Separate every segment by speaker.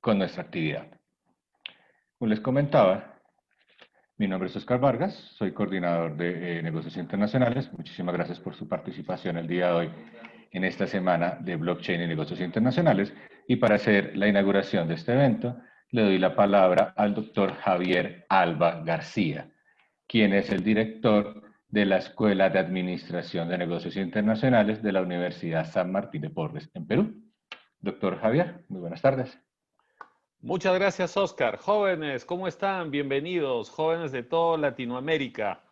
Speaker 1: con nuestra actividad. Como les comentaba, mi nombre es Oscar Vargas, soy coordinador de negocios internacionales. Muchísimas gracias por su participación el día de hoy en esta semana de blockchain y negocios internacionales. Y para hacer la inauguración de este evento, le doy la palabra al doctor Javier Alba García, quien es el director de la Escuela de Administración de Negocios Internacionales de la Universidad San Martín de Porres, en Perú. Doctor Javier, muy buenas tardes.
Speaker 2: Muchas gracias, Oscar. Jóvenes, ¿cómo están? Bienvenidos, jóvenes de toda Latinoamérica.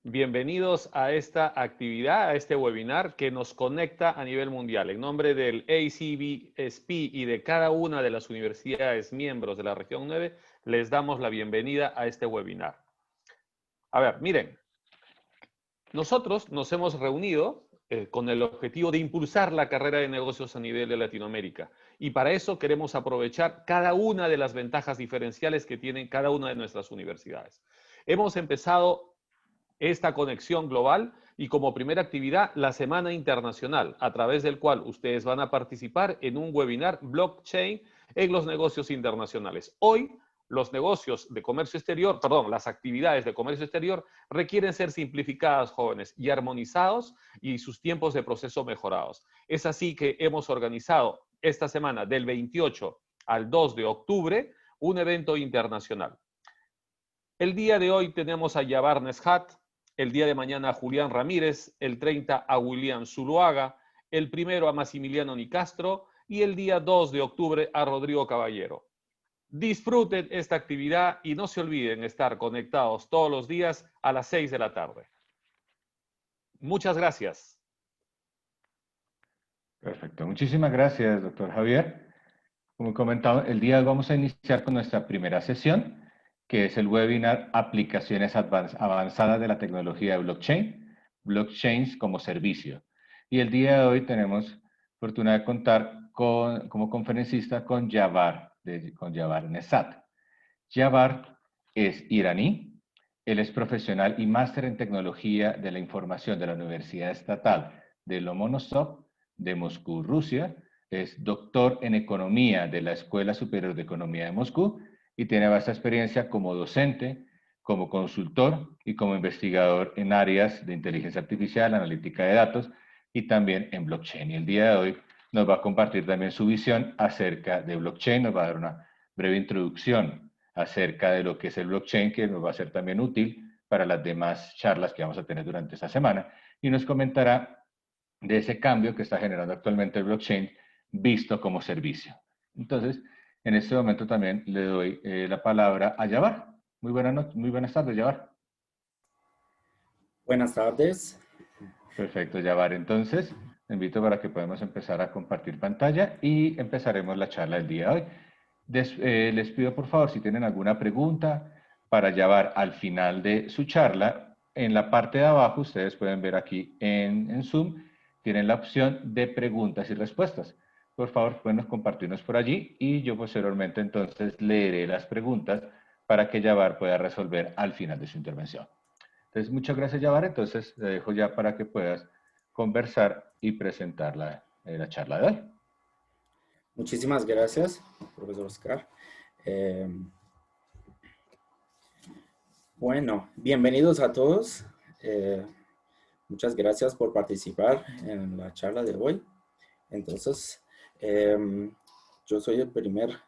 Speaker 2: Bienvenidos a esta actividad, a este webinar que nos conecta a nivel mundial. En nombre del ACBSP y de cada una de las universidades miembros de la región 9, les damos la bienvenida a este webinar. A ver, miren, nosotros nos hemos reunido con el objetivo de impulsar la carrera de negocios a nivel de Latinoamérica. Y para eso queremos aprovechar cada una de las ventajas diferenciales que tienen cada una de nuestras universidades. Hemos empezado esta conexión global y como primera actividad la Semana Internacional, a través del cual ustedes van a participar en un webinar blockchain en los negocios internacionales. Hoy, los negocios de comercio exterior, perdón, las actividades de comercio exterior requieren ser simplificadas, jóvenes, y armonizados y sus tiempos de proceso mejorados. Es así que hemos organizado esta semana del 28 al 2 de octubre un evento internacional. El día de hoy tenemos a Yabar Neshat, el día de mañana a Julián Ramírez, el 30 a William Zuluaga, el primero a Massimiliano Nicastro y el día 2 de octubre a Rodrigo Caballero. Disfruten esta actividad y no se olviden estar conectados todos los días a las 6 de la tarde. Muchas gracias.
Speaker 1: Perfecto. Muchísimas gracias, doctor Javier. Como he comentado, el día de hoy vamos a iniciar con nuestra primera sesión, que es el webinar Aplicaciones Avanzadas de la Tecnología de Blockchain, Blockchains como Servicio. Y el día de hoy tenemos fortuna de contar como conferencista con Yabar Neshat. Yabar es iraní, él es profesional y máster en tecnología de la información de la Universidad Estatal de Lomonosov de Moscú, Rusia. Es doctor en economía de la Escuela Superior de Economía de Moscú y tiene vasta experiencia como docente, como consultor y como investigador en áreas de inteligencia artificial, analítica de datos y también en blockchain. Y el día de hoy nos va a compartir también su visión acerca de blockchain, nos va a dar una breve introducción acerca de lo que es el blockchain, que nos va a ser también útil para las demás charlas que vamos a tener durante esta semana, y nos comentará de ese cambio que está generando actualmente el blockchain visto como servicio. Entonces, en este momento también le doy la palabra a Yabar. Muy buenas tardes, Yabar.
Speaker 3: Buenas tardes.
Speaker 1: Perfecto, Yabar. Entonces, te invito para que podamos empezar a compartir pantalla y empezaremos la charla del día de hoy. Les pido por favor si tienen alguna pregunta para Yabar al final de su charla. En la parte de abajo, ustedes pueden ver aquí en Zoom, tienen la opción de preguntas y respuestas. Por favor, pueden compartirnos por allí y yo posteriormente entonces leeré las preguntas para que Yabar pueda resolver al final de su intervención. Entonces, muchas gracias, Yabar. Entonces, te dejo ya para que puedas conversar y presentar la charla de hoy.
Speaker 3: Muchísimas gracias, profesor Oscar. Bueno, bienvenidos a todos. Muchas gracias por participar en la charla de hoy. Entonces, yo soy el primer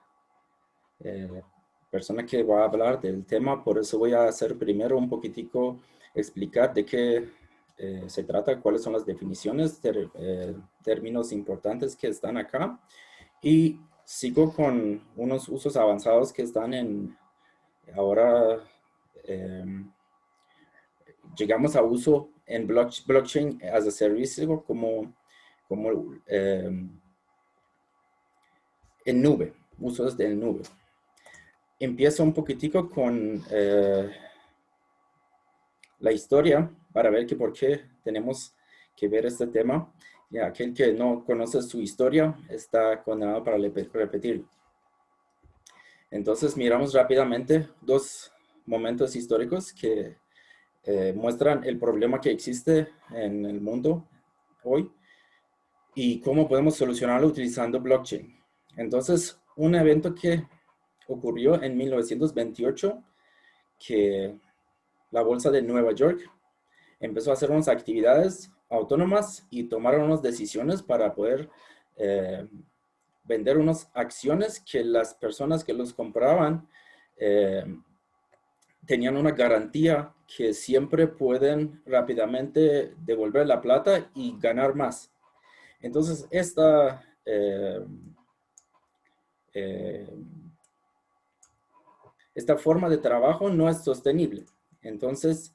Speaker 3: persona que va a hablar del tema, por eso voy a hacer primero un poquitico explicar de qué se trata, cuáles son las definiciones, términos importantes que están acá. Y sigo con unos usos avanzados que están ahora llegamos a uso en blockchain as a service como en nube, usos de nube. Empiezo un poquitico con la historia para ver por qué tenemos que ver este tema. Y aquel que no conoce su historia está condenado para repetir. Entonces miramos rápidamente dos momentos históricos que muestran el problema que existe en el mundo hoy y cómo podemos solucionarlo utilizando blockchain. Entonces, un evento que ocurrió en 1928, que la Bolsa de Nueva York empezó a hacer unas actividades autónomas y tomaron unas decisiones para poder vender unas acciones que las personas que los compraban tenían una garantía que siempre pueden rápidamente devolver la plata y ganar más. Entonces, esta forma de trabajo no es sostenible. Entonces,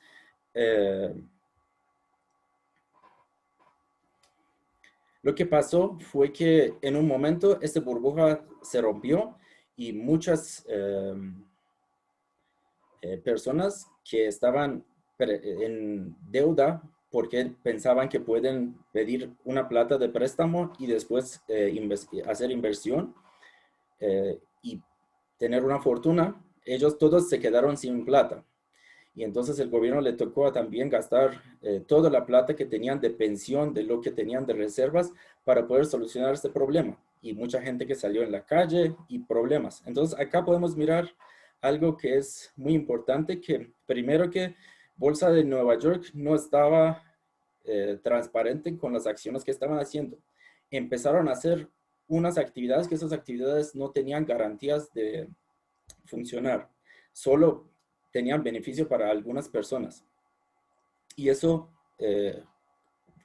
Speaker 3: lo que pasó fue que en un momento esta burbuja se rompió y muchas personas que estaban en deuda porque pensaban que pueden pedir una plata de préstamo y después hacer inversión y tener una fortuna, ellos todos se quedaron sin plata. Y entonces el gobierno le tocó también gastar toda la plata que tenían de pensión, de lo que tenían de reservas, para poder solucionar este problema. Y mucha gente que salió en la calle y problemas. Entonces acá podemos mirar algo que es muy importante, que primero que Bolsa de Nueva York no estaba transparente con las acciones que estaban haciendo. Empezaron a hacer unas actividades que esas actividades no tenían garantías de funcionar. Solo tenían beneficio para algunas personas. Y eso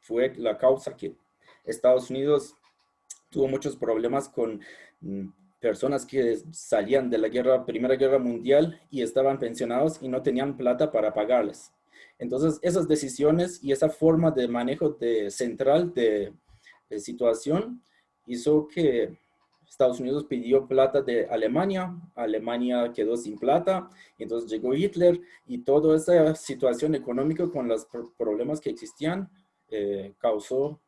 Speaker 3: fue la causa que Estados Unidos tuvo muchos problemas con personas que salían de la Primera Guerra Mundial y estaban pensionados y no tenían plata para pagarles. Entonces, esas decisiones y esa forma de manejo central de situación hizo que Estados Unidos pidió plata de Alemania, Alemania quedó sin plata, y entonces llegó Hitler y toda esa situación económica con los problemas que existían causó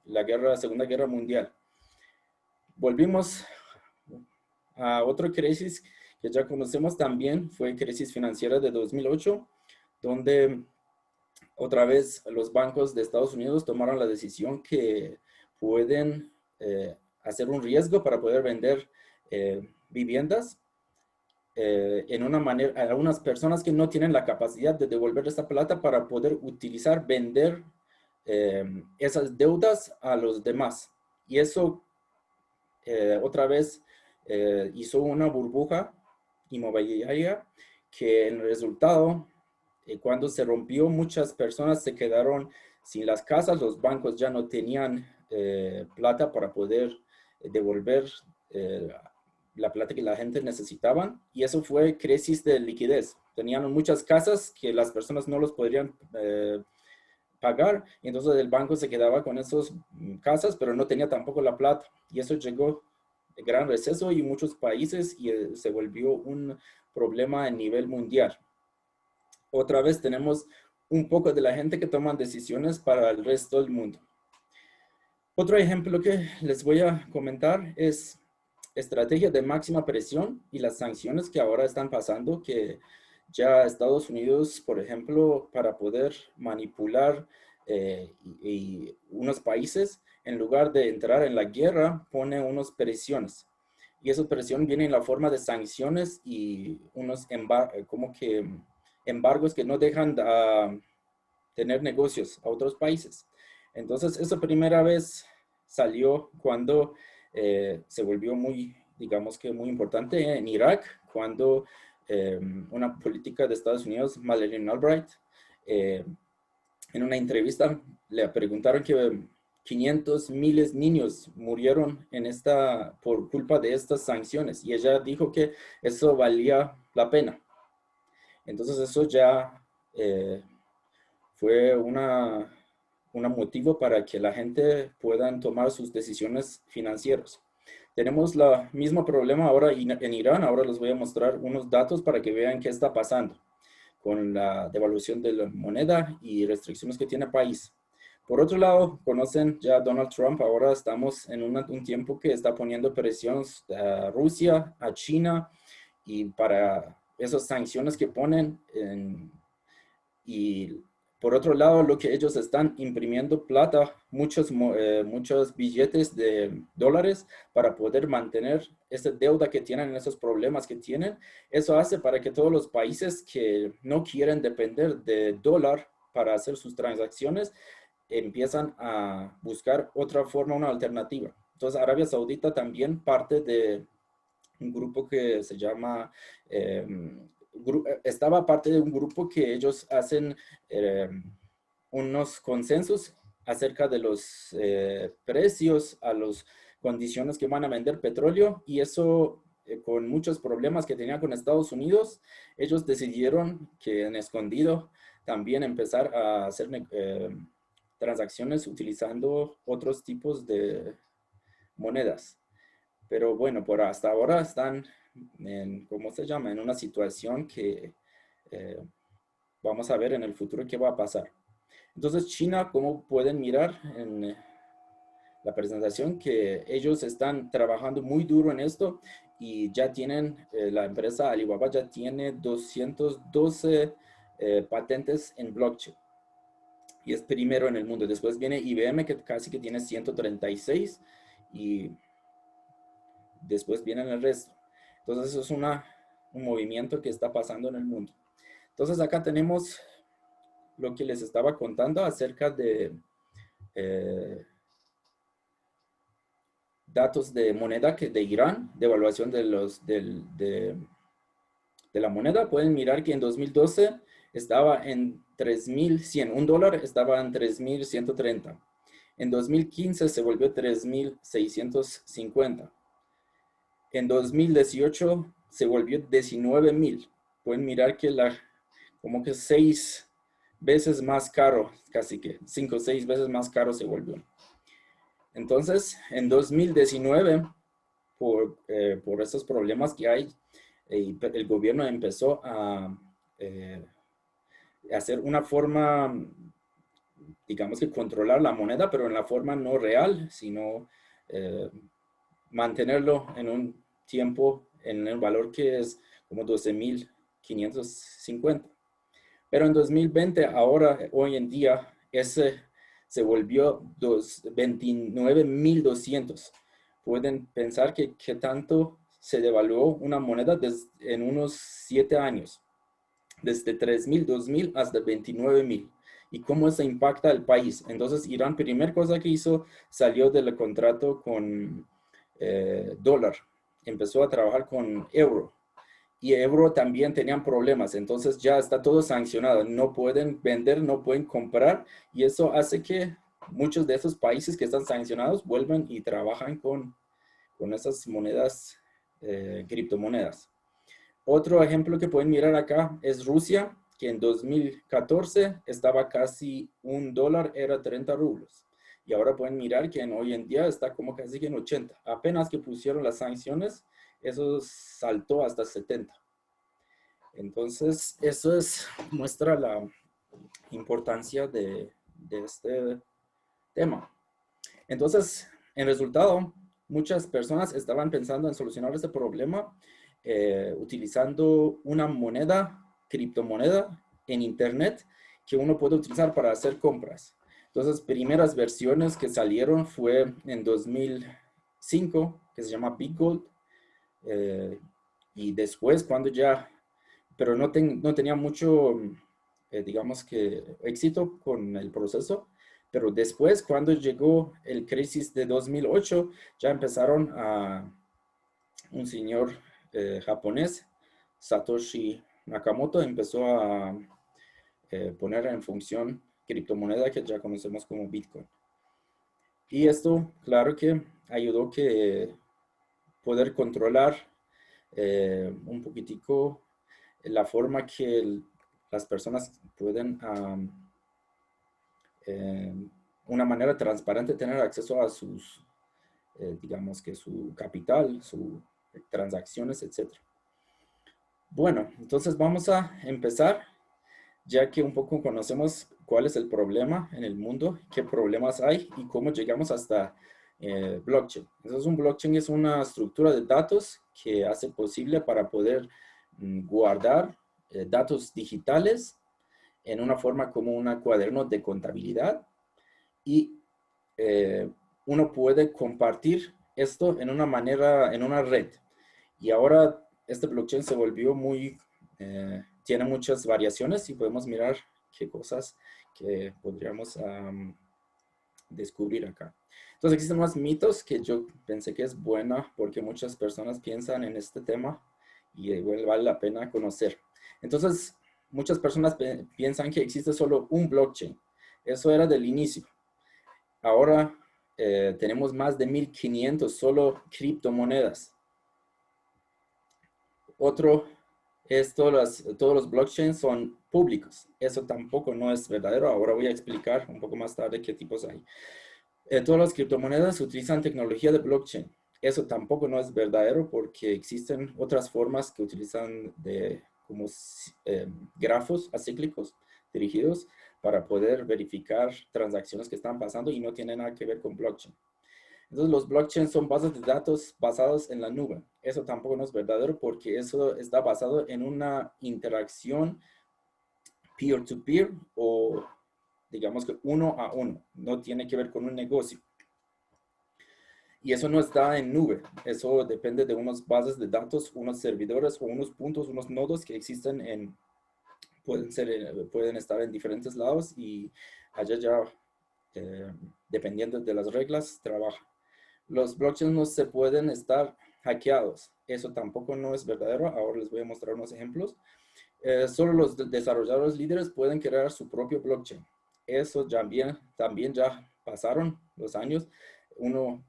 Speaker 3: la Segunda Guerra Mundial. Volvimos a otra crisis que ya conocemos también, fue crisis financiera de 2008, donde otra vez los bancos de Estados Unidos tomaron la decisión que pueden hacer un riesgo para poder vender viviendas en una manera a unas personas que no tienen la capacidad de devolver esa plata para poder vender esas deudas a los demás. Y eso otra vez hizo una burbuja inmobiliaria que en el resultado, cuando se rompió, muchas personas se quedaron sin las casas, los bancos ya no tenían plata para poder devolver la plata que la gente necesitaba, y eso fue crisis de liquidez. Tenían muchas casas que las personas no los podrían pagar, y entonces el banco se quedaba con esas casas, pero no tenía tampoco la plata, y eso llegó el gran receso y muchos países, y se volvió un problema a nivel mundial. Otra vez tenemos un poco de la gente que toman decisiones para el resto del mundo. Otro ejemplo que les voy a comentar es estrategia de máxima presión y las sanciones que ahora están pasando, que ya Estados Unidos, por ejemplo, para poder manipular y unos países, en lugar de entrar en la guerra, pone unas presiones. Y esa presión viene en la forma de sanciones y unos embargos que no dejan tener negocios a otros países. Entonces, esa primera vez salió cuando se volvió muy, digamos que muy importante en Irak, cuando una política de Estados Unidos, Madeleine Albright, en una entrevista le preguntaron que 500 miles niños murieron por culpa de estas sanciones, y ella dijo que eso valía la pena. Entonces eso ya fue un motivo para que la gente pueda tomar sus decisiones financieras. Tenemos el mismo problema ahora en Irán. Ahora les voy a mostrar unos datos para que vean qué está pasando con la devaluación de la moneda y restricciones que tiene el país. Por otro lado, conocen ya a Donald Trump. Ahora estamos en un tiempo que está poniendo presiones a Rusia, a China, y para esas sanciones que ponen y Por otro lado, lo que ellos están imprimiendo plata, muchos billetes de dólares para poder mantener esa deuda que tienen, esos problemas que tienen. Eso hace para que todos los países que no quieren depender de dólar para hacer sus transacciones, empiezan a buscar otra forma, una alternativa. Entonces, Arabia Saudita también parte de un grupo que se llama, estaba parte de un grupo que ellos hacen unos consensos acerca de los precios, a las condiciones que van a vender petróleo, y eso con muchos problemas que tenía con Estados Unidos, ellos decidieron que en escondido también empezar a hacer transacciones utilizando otros tipos de monedas. Pero bueno, por hasta ahora están en, ¿cómo se llama? En una situación que vamos a ver en el futuro qué va a pasar. Entonces, China, como pueden mirar en la presentación, que ellos están trabajando muy duro en esto y ya tienen, la empresa Alibaba ya tiene 212 patentes en blockchain. Y es primero en el mundo. Después viene IBM, que casi que tiene 136, y después vienen el resto. Entonces, eso es un movimiento que está pasando en el mundo. Entonces, acá tenemos lo que les estaba contando acerca de datos de moneda de Irán, de evaluación de la moneda. Pueden mirar que en 2012 estaba en 3.100, un dólar estaba en 3.130. En 2015 se volvió 3.650. En 2018 se volvió 19.000. Pueden mirar que como que 6 veces más caro, casi que 5 o 6 veces más caro se volvió. Entonces, en 2019, por estos problemas que hay, el gobierno empezó a hacer una forma, digamos que controlar la moneda, pero en la forma no real, sino mantenerlo en un tiempo, en el valor que es como 12.550. Pero en 2020, ahora, hoy en día, ese se volvió 29.200. Pueden pensar que tanto se devaluó una moneda en unos 7 años, desde 3.000, 2.000 hasta 29.000. ¿Y cómo eso impacta al país? Entonces, Irán, primera cosa que hizo, salió del contrato con dólar, empezó a trabajar con euro. Y euro también tenían problemas, entonces ya está todo sancionado, no pueden vender, no pueden comprar, y eso hace que muchos de esos países que están sancionados vuelvan y trabajan con esas monedas, criptomonedas. Otro ejemplo que pueden mirar acá es Rusia, que en 2014 estaba casi un dólar, era 30 rublos. Y ahora pueden mirar que hoy en día está como casi que en 80. Apenas que pusieron las sanciones, eso saltó hasta 70. Entonces, eso muestra la importancia de este tema. Entonces, en resultado, muchas personas estaban pensando en solucionar este problema utilizando una moneda, criptomoneda en Internet que uno puede utilizar para hacer compras. Entonces, primeras versiones que salieron fue en 2005, que se llama BitGold. Y después, cuando ya, pero no tenía mucho, digamos que, éxito con el proceso. Pero después, cuando llegó el crisis de 2008, ya empezaron un señor japonés, Satoshi Nakamoto, empezó a poner en función criptomoneda que ya conocemos como Bitcoin. Y esto, claro que ayudó que poder controlar un poquitico la forma que las personas pueden, una manera transparente, tener acceso a sus, digamos que su capital, sus transacciones, etc. Bueno, entonces vamos a empezar, ya que un poco conocemos cuál es el problema en el mundo, qué problemas hay y cómo llegamos hasta blockchain. Entonces, un blockchain es una estructura de datos que hace posible para poder guardar datos digitales en una forma como un cuaderno de contabilidad y uno puede compartir esto en una manera, en una red. Y ahora este blockchain se volvió tiene muchas variaciones y podemos mirar qué cosas que podríamos descubrir acá. Entonces existen más mitos que yo pensé que es buena porque muchas personas piensan en este tema y igual vale la pena conocer. Entonces, muchas personas piensan que existe solo un blockchain. Eso era del inicio. Ahora tenemos más de 1500 solo criptomonedas. Otro es todos los blockchains son públicos. Eso tampoco no es verdadero. Ahora voy a explicar un poco más tarde qué tipos hay. Todas las criptomonedas utilizan tecnología de blockchain. Eso tampoco no es verdadero porque existen otras formas que utilizan como grafos acíclicos dirigidos para poder verificar transacciones que están pasando y no tienen nada que ver con blockchain. Entonces los blockchains son bases de datos basados en la nube. Eso tampoco no es verdadero porque eso está basado en una interacción peer-to-peer o digamos que uno a uno. No tiene que ver con un negocio. Y eso no está en nube. Eso depende de unas bases de datos, unos servidores o unos puntos, unos nodos que existen pueden estar en diferentes lados y allá ya, dependiendo de las reglas, trabaja. Los blockchains no se pueden estar hackeados. Eso tampoco no es verdadero. Ahora les voy a mostrar unos ejemplos. Solo los desarrolladores líderes pueden crear su propio blockchain. Eso también ya pasaron los años. Uno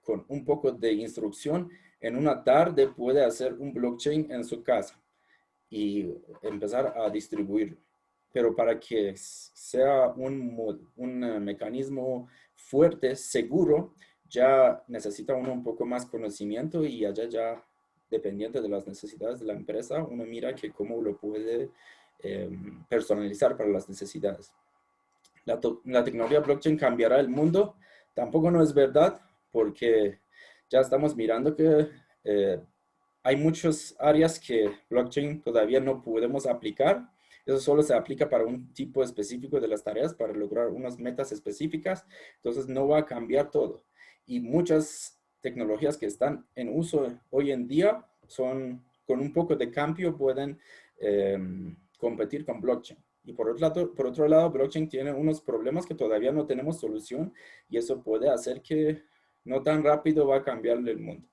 Speaker 3: con un poco de instrucción en una tarde puede hacer un blockchain en su casa y empezar a distribuirlo. Pero para que sea un mecanismo fuerte, seguro, ya necesita uno un poco más conocimiento y allá ya, dependiente de las necesidades de la empresa, uno mira que cómo lo puede personalizar para las necesidades. La tecnología blockchain cambiará el mundo. Tampoco no es verdad porque ya estamos mirando que hay muchas áreas que blockchain todavía no podemos aplicar. Eso solo se aplica para un tipo específico de las tareas, para lograr unas metas específicas. Entonces no va a cambiar todo. Y muchas tecnologías que están en uso hoy en día con un poco de cambio pueden competir con blockchain. Y por otro lado, blockchain tiene unos problemas que todavía no tenemos solución y eso puede hacer que no tan rápido va a cambiar el mundo.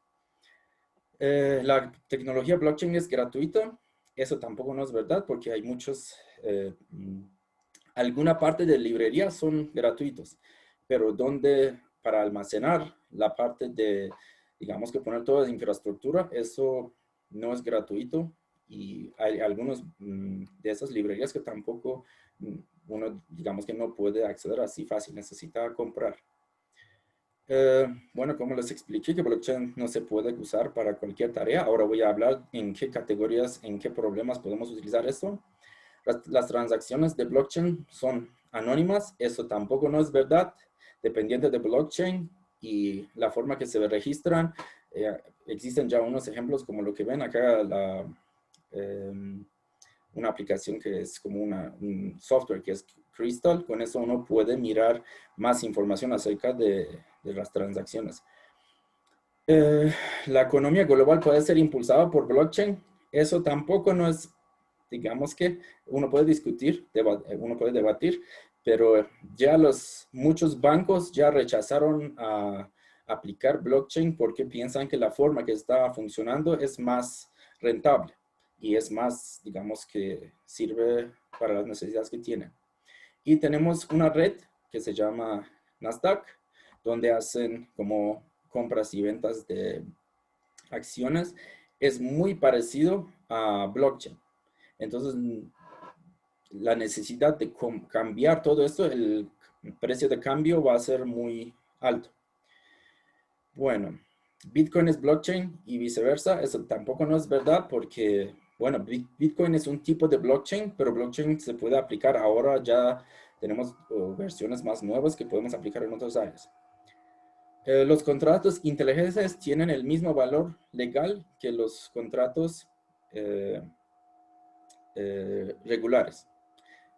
Speaker 3: La tecnología blockchain es gratuita. Eso tampoco no es verdad porque hay alguna parte de librería son gratuitos, pero para almacenar la parte digamos que poner toda la infraestructura, eso no es gratuito y hay algunos de esas librerías que tampoco uno, digamos que no puede acceder así fácil, necesita comprar. Bueno, como les expliqué que blockchain no se puede usar para cualquier tarea, ahora voy a hablar en qué categorías, en qué problemas podemos utilizar esto. Las transacciones de blockchain son anónimas, eso tampoco no es verdad, dependiendo de blockchain y la forma que se registran. Existen ya unos ejemplos como lo que ven acá, una aplicación que es como un software que es Crystal. Con eso uno puede mirar más información acerca de las transacciones. La economía global puede ser impulsada por blockchain. Eso tampoco no es, digamos que uno puede discutir, uno puede debatir, pero ya muchos bancos ya rechazaron a aplicar blockchain porque piensan que la forma que está funcionando es más rentable y es más, digamos que sirve para las necesidades que tienen. Y tenemos una red que se llama Nasdaq, donde hacen como compras y ventas de acciones. Es muy parecido a blockchain. Entonces, la necesidad de cambiar todo esto, el precio de cambio va a ser muy alto. Bueno, Bitcoin es blockchain y viceversa. Eso tampoco no es verdad porque, bueno, Bitcoin es un tipo de blockchain, pero blockchain se puede aplicar ahora. Ya tenemos versiones más nuevas que podemos aplicar en otras áreas. Los contratos inteligentes tienen el mismo valor legal que los contratos regulares.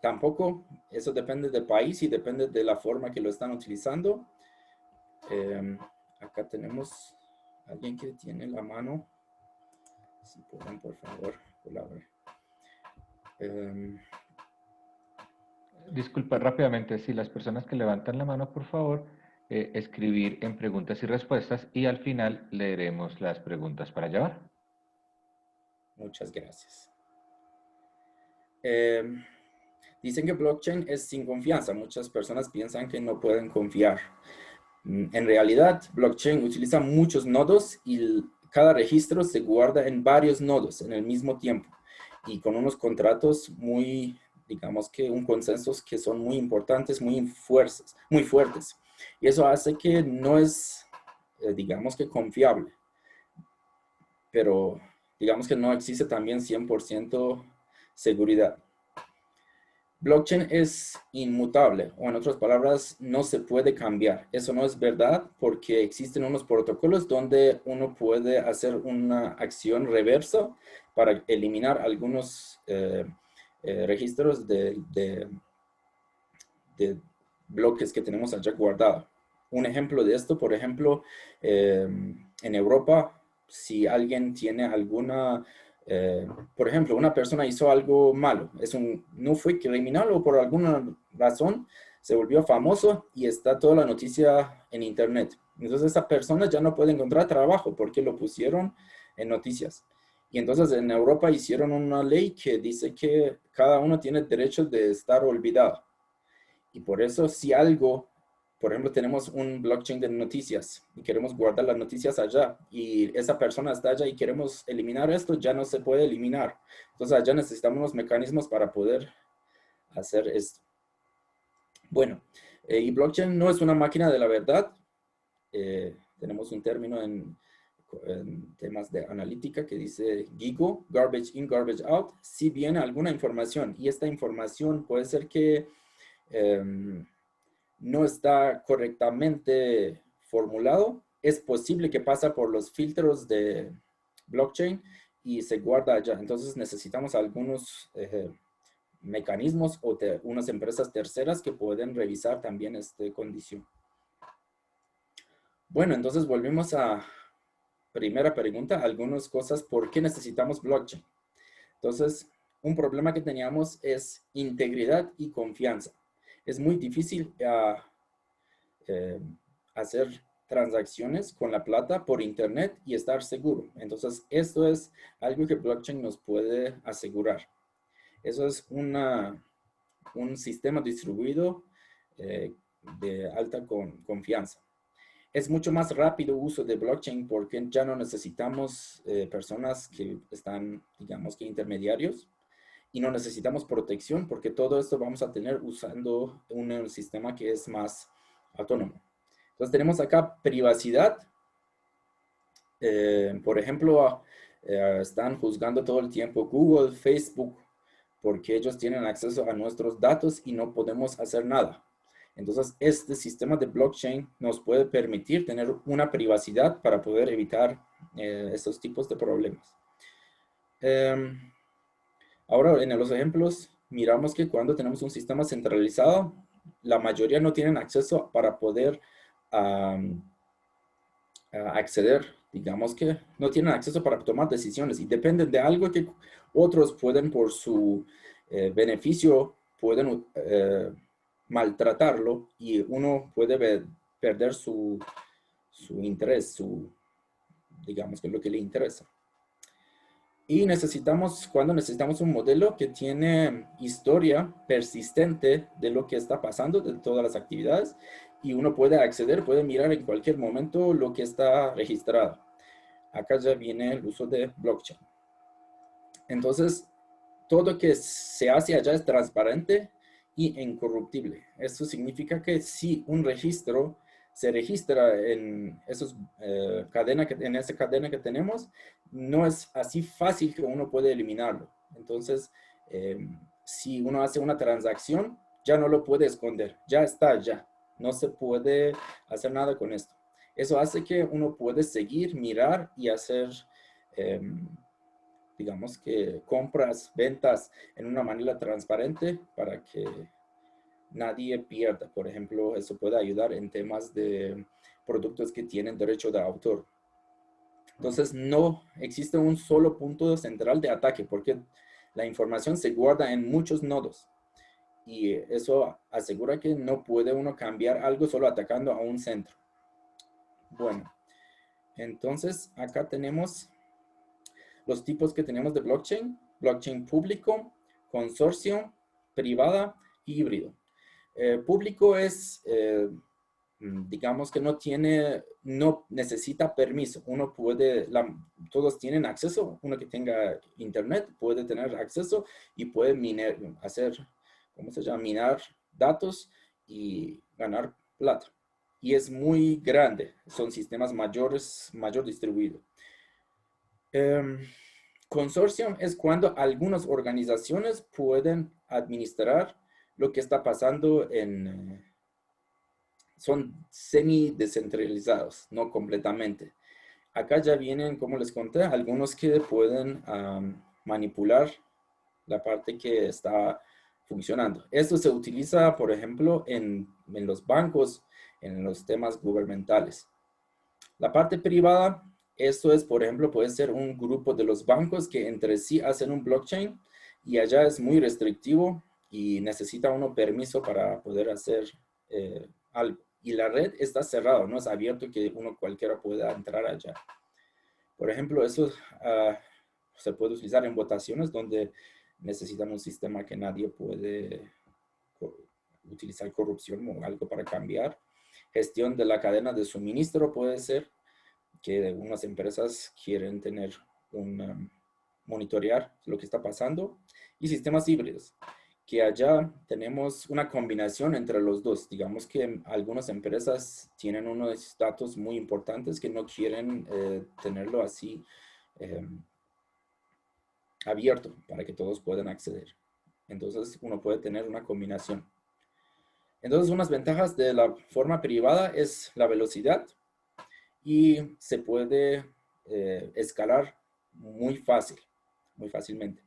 Speaker 3: tampoco, eso depende del país y depende de la forma que lo están utilizando. Acá tenemos a alguien que tiene la mano. Si pueden, por favor, colaborar.
Speaker 1: Disculpa rápidamente, si las personas que levantan la mano, por favor, escribir en preguntas y respuestas y al final leeremos las preguntas para llevar.
Speaker 3: Muchas gracias. Dicen que blockchain es sin confianza. Muchas personas piensan que no pueden confiar. En realidad, blockchain utiliza muchos nodos y cada registro se guarda en varios nodos en el mismo tiempo y con unos contratos muy, digamos que un consensos que son muy importantes, muy fuertes. Y eso hace que no es, digamos que confiable, pero digamos que no existe también 100% seguridad. Blockchain es inmutable, o en otras palabras, no se puede cambiar. Eso no es verdad porque existen unos protocolos donde uno puede hacer una acción reversa para eliminar algunos registros de bloques que tenemos allá guardados. Un ejemplo de esto, por ejemplo, en Europa, si alguien tiene alguna... por ejemplo, una persona hizo algo malo, no fue criminal o por alguna razón se volvió famoso y está toda la noticia en internet. Entonces esa persona ya no puede encontrar trabajo porque lo pusieron en noticias. Y entonces en Europa hicieron una ley que dice que cada uno tiene el derecho de estar olvidado. Y por eso si algo, por ejemplo, tenemos un blockchain de noticias y queremos guardar las noticias allá y esa persona está allá y queremos eliminar esto, ya no se puede eliminar. Entonces allá necesitamos unos mecanismos para poder hacer esto. Bueno, y blockchain no es una máquina de la verdad. Tenemos un término en temas de analítica que dice GIGO, garbage in, garbage out. Si viene alguna información y esta información puede ser que no está correctamente formulado, es posible que pasa por los filtros de blockchain y se guarda allá. Entonces necesitamos algunos mecanismos o unas empresas terceras que pueden revisar también esta condición. Bueno, entonces volvemos a primera pregunta, algunas cosas, ¿por qué necesitamos blockchain? Entonces, un problema que teníamos es integridad y confianza. Es muy difícil hacer transacciones con la plata por internet y estar seguro. Entonces, esto es algo que blockchain nos puede asegurar. Eso es un sistema distribuido de alta confianza. Es mucho más rápido uso de blockchain porque ya no necesitamos personas que están, digamos que intermediarios, y no necesitamos protección porque todo esto vamos a tener usando un sistema que es más autónomo. Entonces tenemos acá privacidad. Por ejemplo, están juzgando todo el tiempo Google, Facebook, porque ellos tienen acceso a nuestros datos y no podemos hacer nada. Entonces, este sistema de blockchain nos puede permitir tener una privacidad para poder evitar estos tipos de problemas. Ahora, en los ejemplos, miramos que cuando tenemos un sistema centralizado, la mayoría no tienen acceso para poder acceder, digamos que no tienen acceso para tomar decisiones y dependen de algo que otros pueden por su beneficio, pueden maltratarlo y uno puede perder su interés, digamos que es lo que le interesa. Y cuando necesitamos un modelo que tiene historia persistente de lo que está pasando, de todas las actividades, y uno puede acceder, puede mirar en cualquier momento lo que está registrado. Acá ya viene el uso de blockchain. Entonces, todo que se hace allá es transparente y incorruptible. Eso significa que si un registro se registra en esa cadena que tenemos, no es así fácil que uno puede eliminarlo. Entonces, si uno hace una transacción, ya no lo puede esconder, ya está allá. No se puede hacer nada con esto. Eso hace que uno puede seguir, mirar y hacer, digamos que compras, ventas en una manera transparente para que nadie pierda. Por ejemplo, eso puede ayudar en temas de productos que tienen derecho de autor. Entonces, no existe un solo punto central de ataque porque la información se guarda en muchos nodos. Y eso asegura que no puede uno cambiar algo solo atacando a un centro. Bueno, entonces acá tenemos los tipos que tenemos de blockchain. Blockchain público, consorcio, privada y híbrido. Público es, digamos que no necesita permiso. Uno puede, todos tienen acceso. Uno que tenga internet puede tener acceso y puede hacer, ¿cómo se llama? Minar datos y ganar plata. Y es muy grande. Son sistemas mayor distribuidos. Consorcio es cuando algunas organizaciones pueden administrar lo que está pasando son semi-descentralizados, no completamente. Acá ya vienen, como les conté, algunos que pueden manipular la parte que está funcionando. Esto se utiliza, por ejemplo, en los bancos, en los temas gubernamentales. La parte privada, esto es, por ejemplo, puede ser un grupo de los bancos que entre sí hacen un blockchain y allá es muy restrictivo y necesita uno permiso para poder hacer algo. Y la red está cerrada, no es abierto que uno cualquiera pueda entrar allá. Por ejemplo, eso se puede utilizar en votaciones donde necesitan un sistema que nadie puede utilizar corrupción o algo para cambiar. Gestión de la cadena de suministro puede ser que algunas empresas quieren tener monitorear lo que está pasando. Y sistemas híbridos, que allá tenemos una combinación entre los dos. Digamos que algunas empresas tienen unos datos muy importantes que no quieren tenerlo así abierto para que todos puedan acceder. Entonces uno puede tener una combinación. Entonces unas ventajas de la forma privada es la velocidad y se puede escalar muy fácilmente.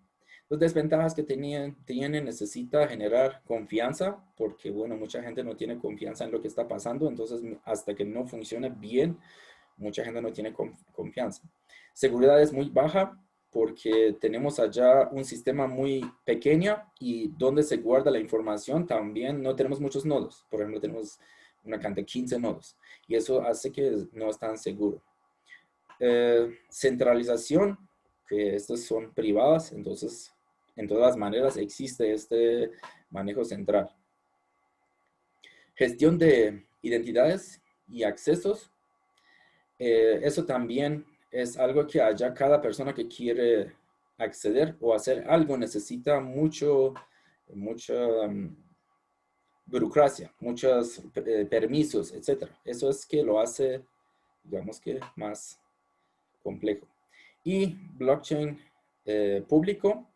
Speaker 3: Las desventajas que necesita generar confianza, porque bueno, mucha gente no tiene confianza en lo que está pasando, entonces hasta que no funcione bien, mucha gente no tiene confianza. Seguridad es muy baja porque tenemos allá un sistema muy pequeño y donde se guarda la información también no tenemos muchos nodos. Por ejemplo, tenemos una cantidad de 15 nodos y eso hace que no es tan seguro. Centralización, que estas son privadas, entonces en todas maneras existe este manejo central. Gestión de identidades y accesos. Eso también es algo que allá cada persona que quiere acceder o hacer algo necesita mucha burocracia, muchos permisos, etc. Eso es que lo hace, digamos que más complejo. Y blockchain público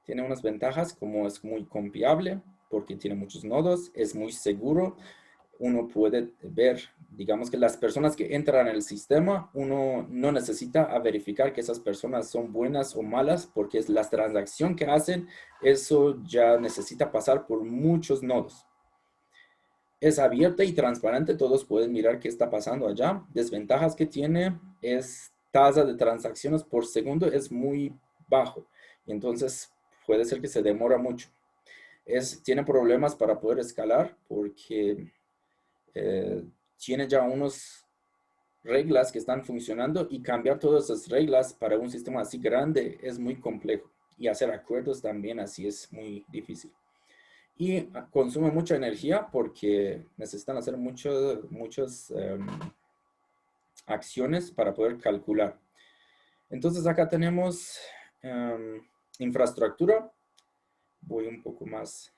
Speaker 3: tiene unas ventajas como es muy confiable porque tiene muchos nodos, es muy seguro. Uno puede ver, digamos que las personas que entran en el sistema, uno no necesita verificar que esas personas son buenas o malas porque es la transacción que hacen, eso ya necesita pasar por muchos nodos. Es abierta y transparente, todos pueden mirar qué está pasando allá. Desventajas que tiene es tasa de transacciones por segundo es muy bajo y entonces puede ser que se demora mucho. Tiene problemas para poder escalar porque tiene ya unas reglas que están funcionando y cambiar todas esas reglas para un sistema así grande es muy complejo y hacer acuerdos también así es muy difícil. Y consume mucha energía porque necesitan hacer muchas acciones para poder calcular. Entonces acá tenemos infraestructura. Voy un poco más,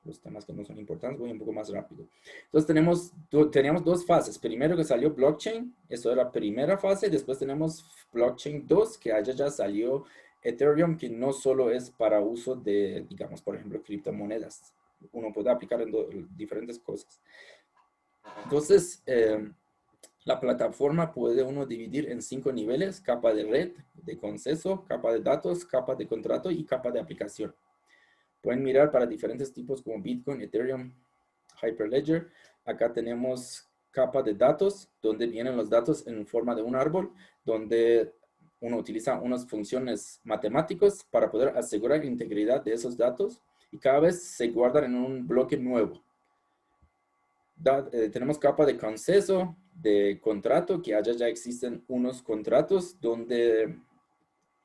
Speaker 3: los temas que no son importantes, voy un poco más rápido. Entonces teníamos dos fases. Primero que salió blockchain, eso era la primera fase. Después tenemos blockchain 2, que allá ya salió Ethereum, que no solo es para uso de, digamos, por ejemplo, criptomonedas. Uno puede aplicar en diferentes cosas. Entonces, La plataforma puede uno dividir en 5 niveles: capa de red, de consenso, capa de datos, capa de contrato y capa de aplicación. Pueden mirar para diferentes tipos como Bitcoin, Ethereum, Hyperledger. Acá tenemos capa de datos, donde vienen los datos en forma de un árbol, donde uno utiliza unas funciones matemáticas para poder asegurar la integridad de esos datos y cada vez se guardan en un bloque nuevo. Tenemos capa de consenso, de contrato, que allá ya existen unos contratos donde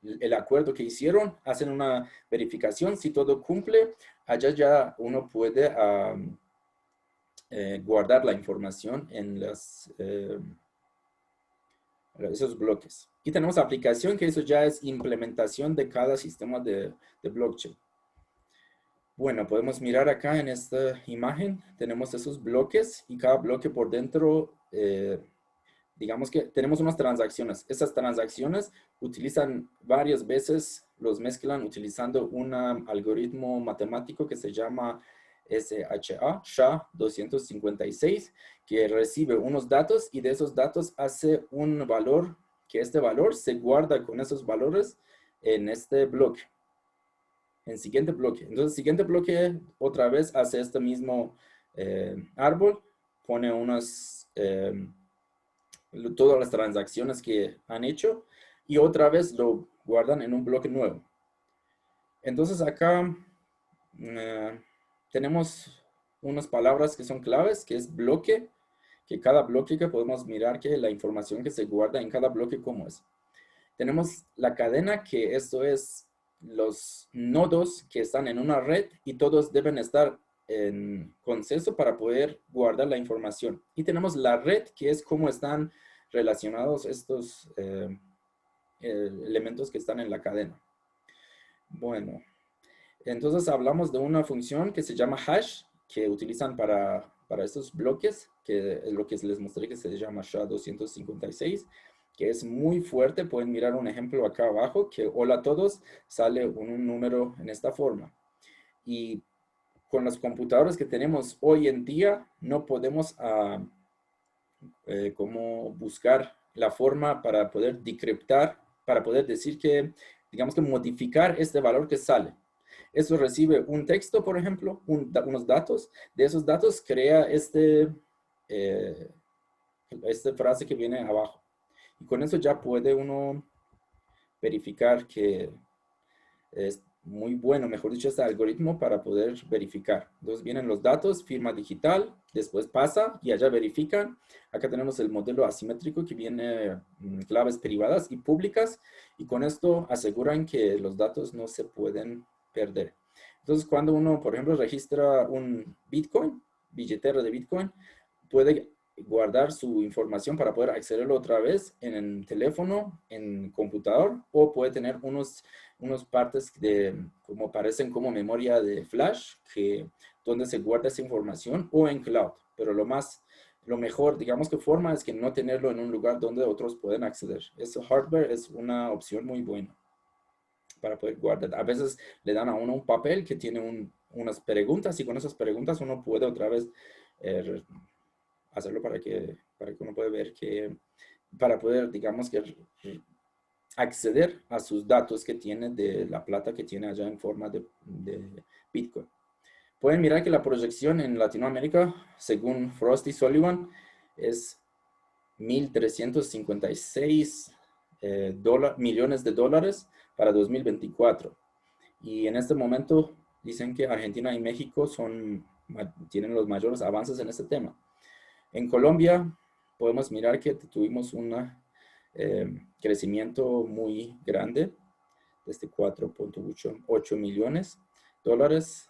Speaker 3: el acuerdo que hicieron, hacen una verificación, si todo cumple, allá ya uno puede guardar la información en esos bloques. Y tenemos aplicación, que eso ya es implementación de cada sistema de blockchain. Bueno, podemos mirar acá en esta imagen, tenemos esos bloques y cada bloque por dentro, digamos que tenemos unas transacciones. Esas transacciones utilizan varias veces, los mezclan utilizando un algoritmo matemático que se llama SHA-256, que recibe unos datos y de esos datos hace un valor, que este valor se guarda con esos valores en este bloque, en el siguiente bloque. Entonces, el siguiente bloque otra vez hace este mismo árbol, pone unas... todas las transacciones que han hecho y otra vez lo guardan en un bloque nuevo. Entonces acá tenemos unas palabras que son claves, que es bloque, que cada bloque que podemos mirar que la información que se guarda en cada bloque cómo es. Tenemos la cadena, que esto es los nodos que están en una red y todos deben estar en consenso para poder guardar la información. Y tenemos la red, que es cómo están relacionados estos elementos que están en la cadena. Bueno, entonces hablamos de una función que se llama hash, que utilizan para estos bloques, que es lo que les mostré, que se llama SHA-256, que es muy fuerte. Pueden mirar un ejemplo acá abajo, que hola a todos, sale un número en esta forma. Y con los computadores que tenemos hoy en día, no podemos como buscar la forma para poder decriptar, para poder decir que, digamos que modificar este valor que sale. Eso recibe un texto, por ejemplo, unos datos. De esos datos crea esta frase que viene abajo. Y con eso ya puede uno verificar que es muy bueno, mejor dicho, este algoritmo para poder verificar. Entonces vienen los datos, firma digital, después pasa y allá verifican. Acá tenemos el modelo asimétrico que viene claves privadas y públicas, y con esto aseguran que los datos no se pueden perder. Entonces cuando uno, por ejemplo, registra un Bitcoin, billetera de Bitcoin, puede guardar su información para poder accederlo otra vez en el teléfono, en computador, o puede tener unos partes como parecen como memoria de flash, donde se guarda esa información, o en cloud. Pero lo mejor, digamos que forma, es que no tenerlo en un lugar donde otros pueden acceder. Ese hardware es una opción muy buena para poder guardar. A veces le dan a uno un papel que tiene unas preguntas, y con esas preguntas uno puede otra vez hacerlo para que uno pueda ver para poder, digamos que, acceder a sus datos que tiene de la plata que tiene allá en forma de Bitcoin. Pueden mirar que la proyección en Latinoamérica, según Frost y Sullivan, es 1.356 millones de dólares para 2024. Y en este momento dicen que Argentina y México tienen los mayores avances en este tema. En Colombia podemos mirar que tuvimos un crecimiento muy grande, desde 4.8 millones de dólares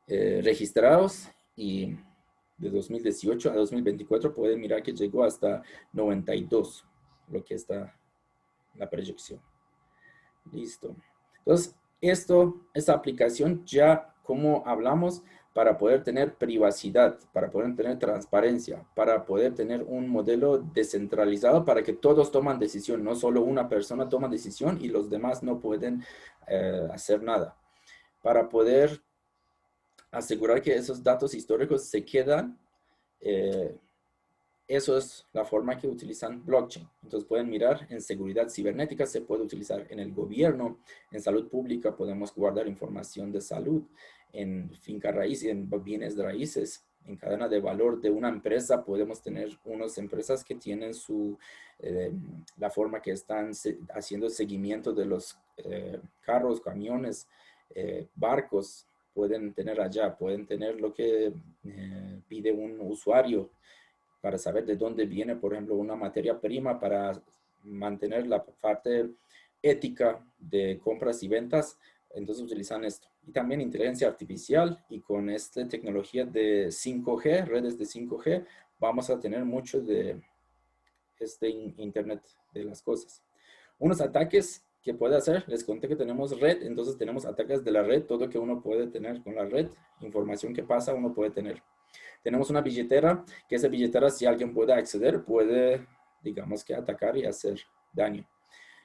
Speaker 3: registrados, y de 2018 a 2024 pueden mirar que llegó hasta 92, lo que está la proyección. Listo. Entonces, esta aplicación ya, como hablamos, para poder tener privacidad, para poder tener transparencia, para poder tener un modelo descentralizado para que todos toman decisión, no solo una persona toma decisión y los demás no pueden hacer nada. Para poder asegurar que esos datos históricos se quedan Eso es la forma que utilizan blockchain. Entonces pueden mirar en seguridad cibernética, se puede utilizar en el gobierno, en salud pública podemos guardar información de salud, en finca raíz, en bienes de raíces, en cadena de valor de una empresa podemos tener unas empresas que tienen la forma que están haciendo seguimiento de los carros, camiones, barcos, pueden tener allá, pueden tener lo que pide un usuario para saber de dónde viene, por ejemplo, una materia prima para mantener la parte ética de compras y ventas. Entonces utilizan esto. Y también inteligencia artificial y con esta tecnología de 5G, redes de 5G, vamos a tener mucho de este Internet de las cosas. Unos ataques que puede hacer, les conté que tenemos red, entonces tenemos ataques de la red, todo que uno puede tener con la red, información que pasa uno puede tener. Tenemos una billetera, que esa billetera si alguien puede acceder, puede, digamos que atacar y hacer daño.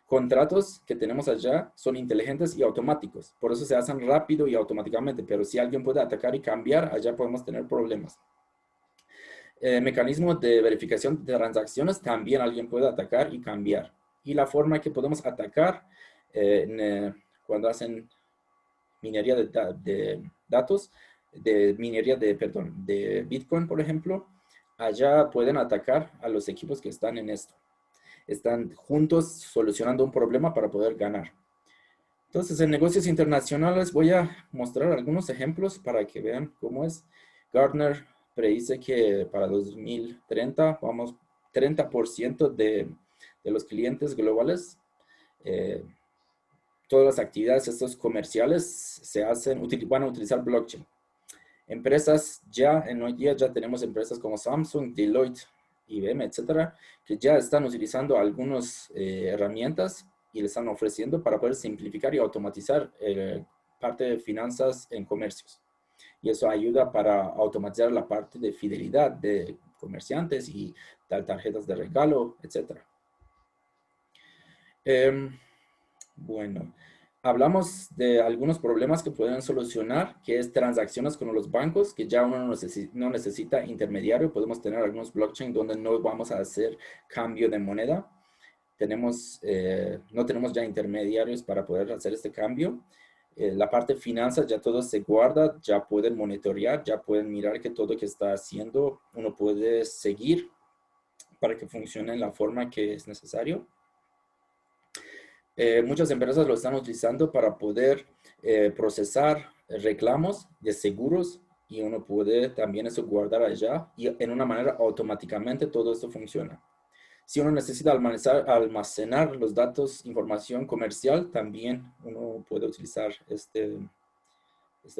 Speaker 3: Contratos que tenemos allá son inteligentes y automáticos, por eso se hacen rápido y automáticamente, pero si alguien puede atacar y cambiar, allá podemos tener problemas. Mecanismos de verificación de transacciones, también alguien puede atacar y cambiar. Y la forma que podemos atacar cuando hacen minería de datos, de Bitcoin, por ejemplo, allá pueden atacar a los equipos que están en esto. Están juntos solucionando un problema para poder ganar. Entonces, en negocios internacionales voy a mostrar algunos ejemplos para que vean cómo es. Gartner predice que para 2030 vamos 30% de los clientes globales, todas las actividades estos comerciales van a utilizar blockchain. Empresas en hoy día ya tenemos empresas como Samsung, Deloitte, IBM, etcétera, que ya están utilizando algunas herramientas y les están ofreciendo para poder simplificar y automatizar parte de finanzas en comercios. Y eso ayuda para automatizar la parte de fidelidad de comerciantes y dar tarjetas de regalo, etcétera. Bueno, hablamos de algunos problemas que pueden solucionar, que es transacciones con los bancos, que ya uno no necesita intermediario. Podemos tener algunos blockchain donde no vamos a hacer cambio de moneda. No tenemos ya intermediarios para poder hacer este cambio. La parte de finanzas ya todo se guarda, ya pueden monitorear, ya pueden mirar que todo que está haciendo uno puede seguir para que funcione en la forma que es necesario. Muchas empresas lo están utilizando para poder procesar reclamos de seguros y uno puede también eso guardar allá y en una manera automáticamente todo esto funciona. Si uno necesita almacenar los datos, información comercial, también uno puede utilizar este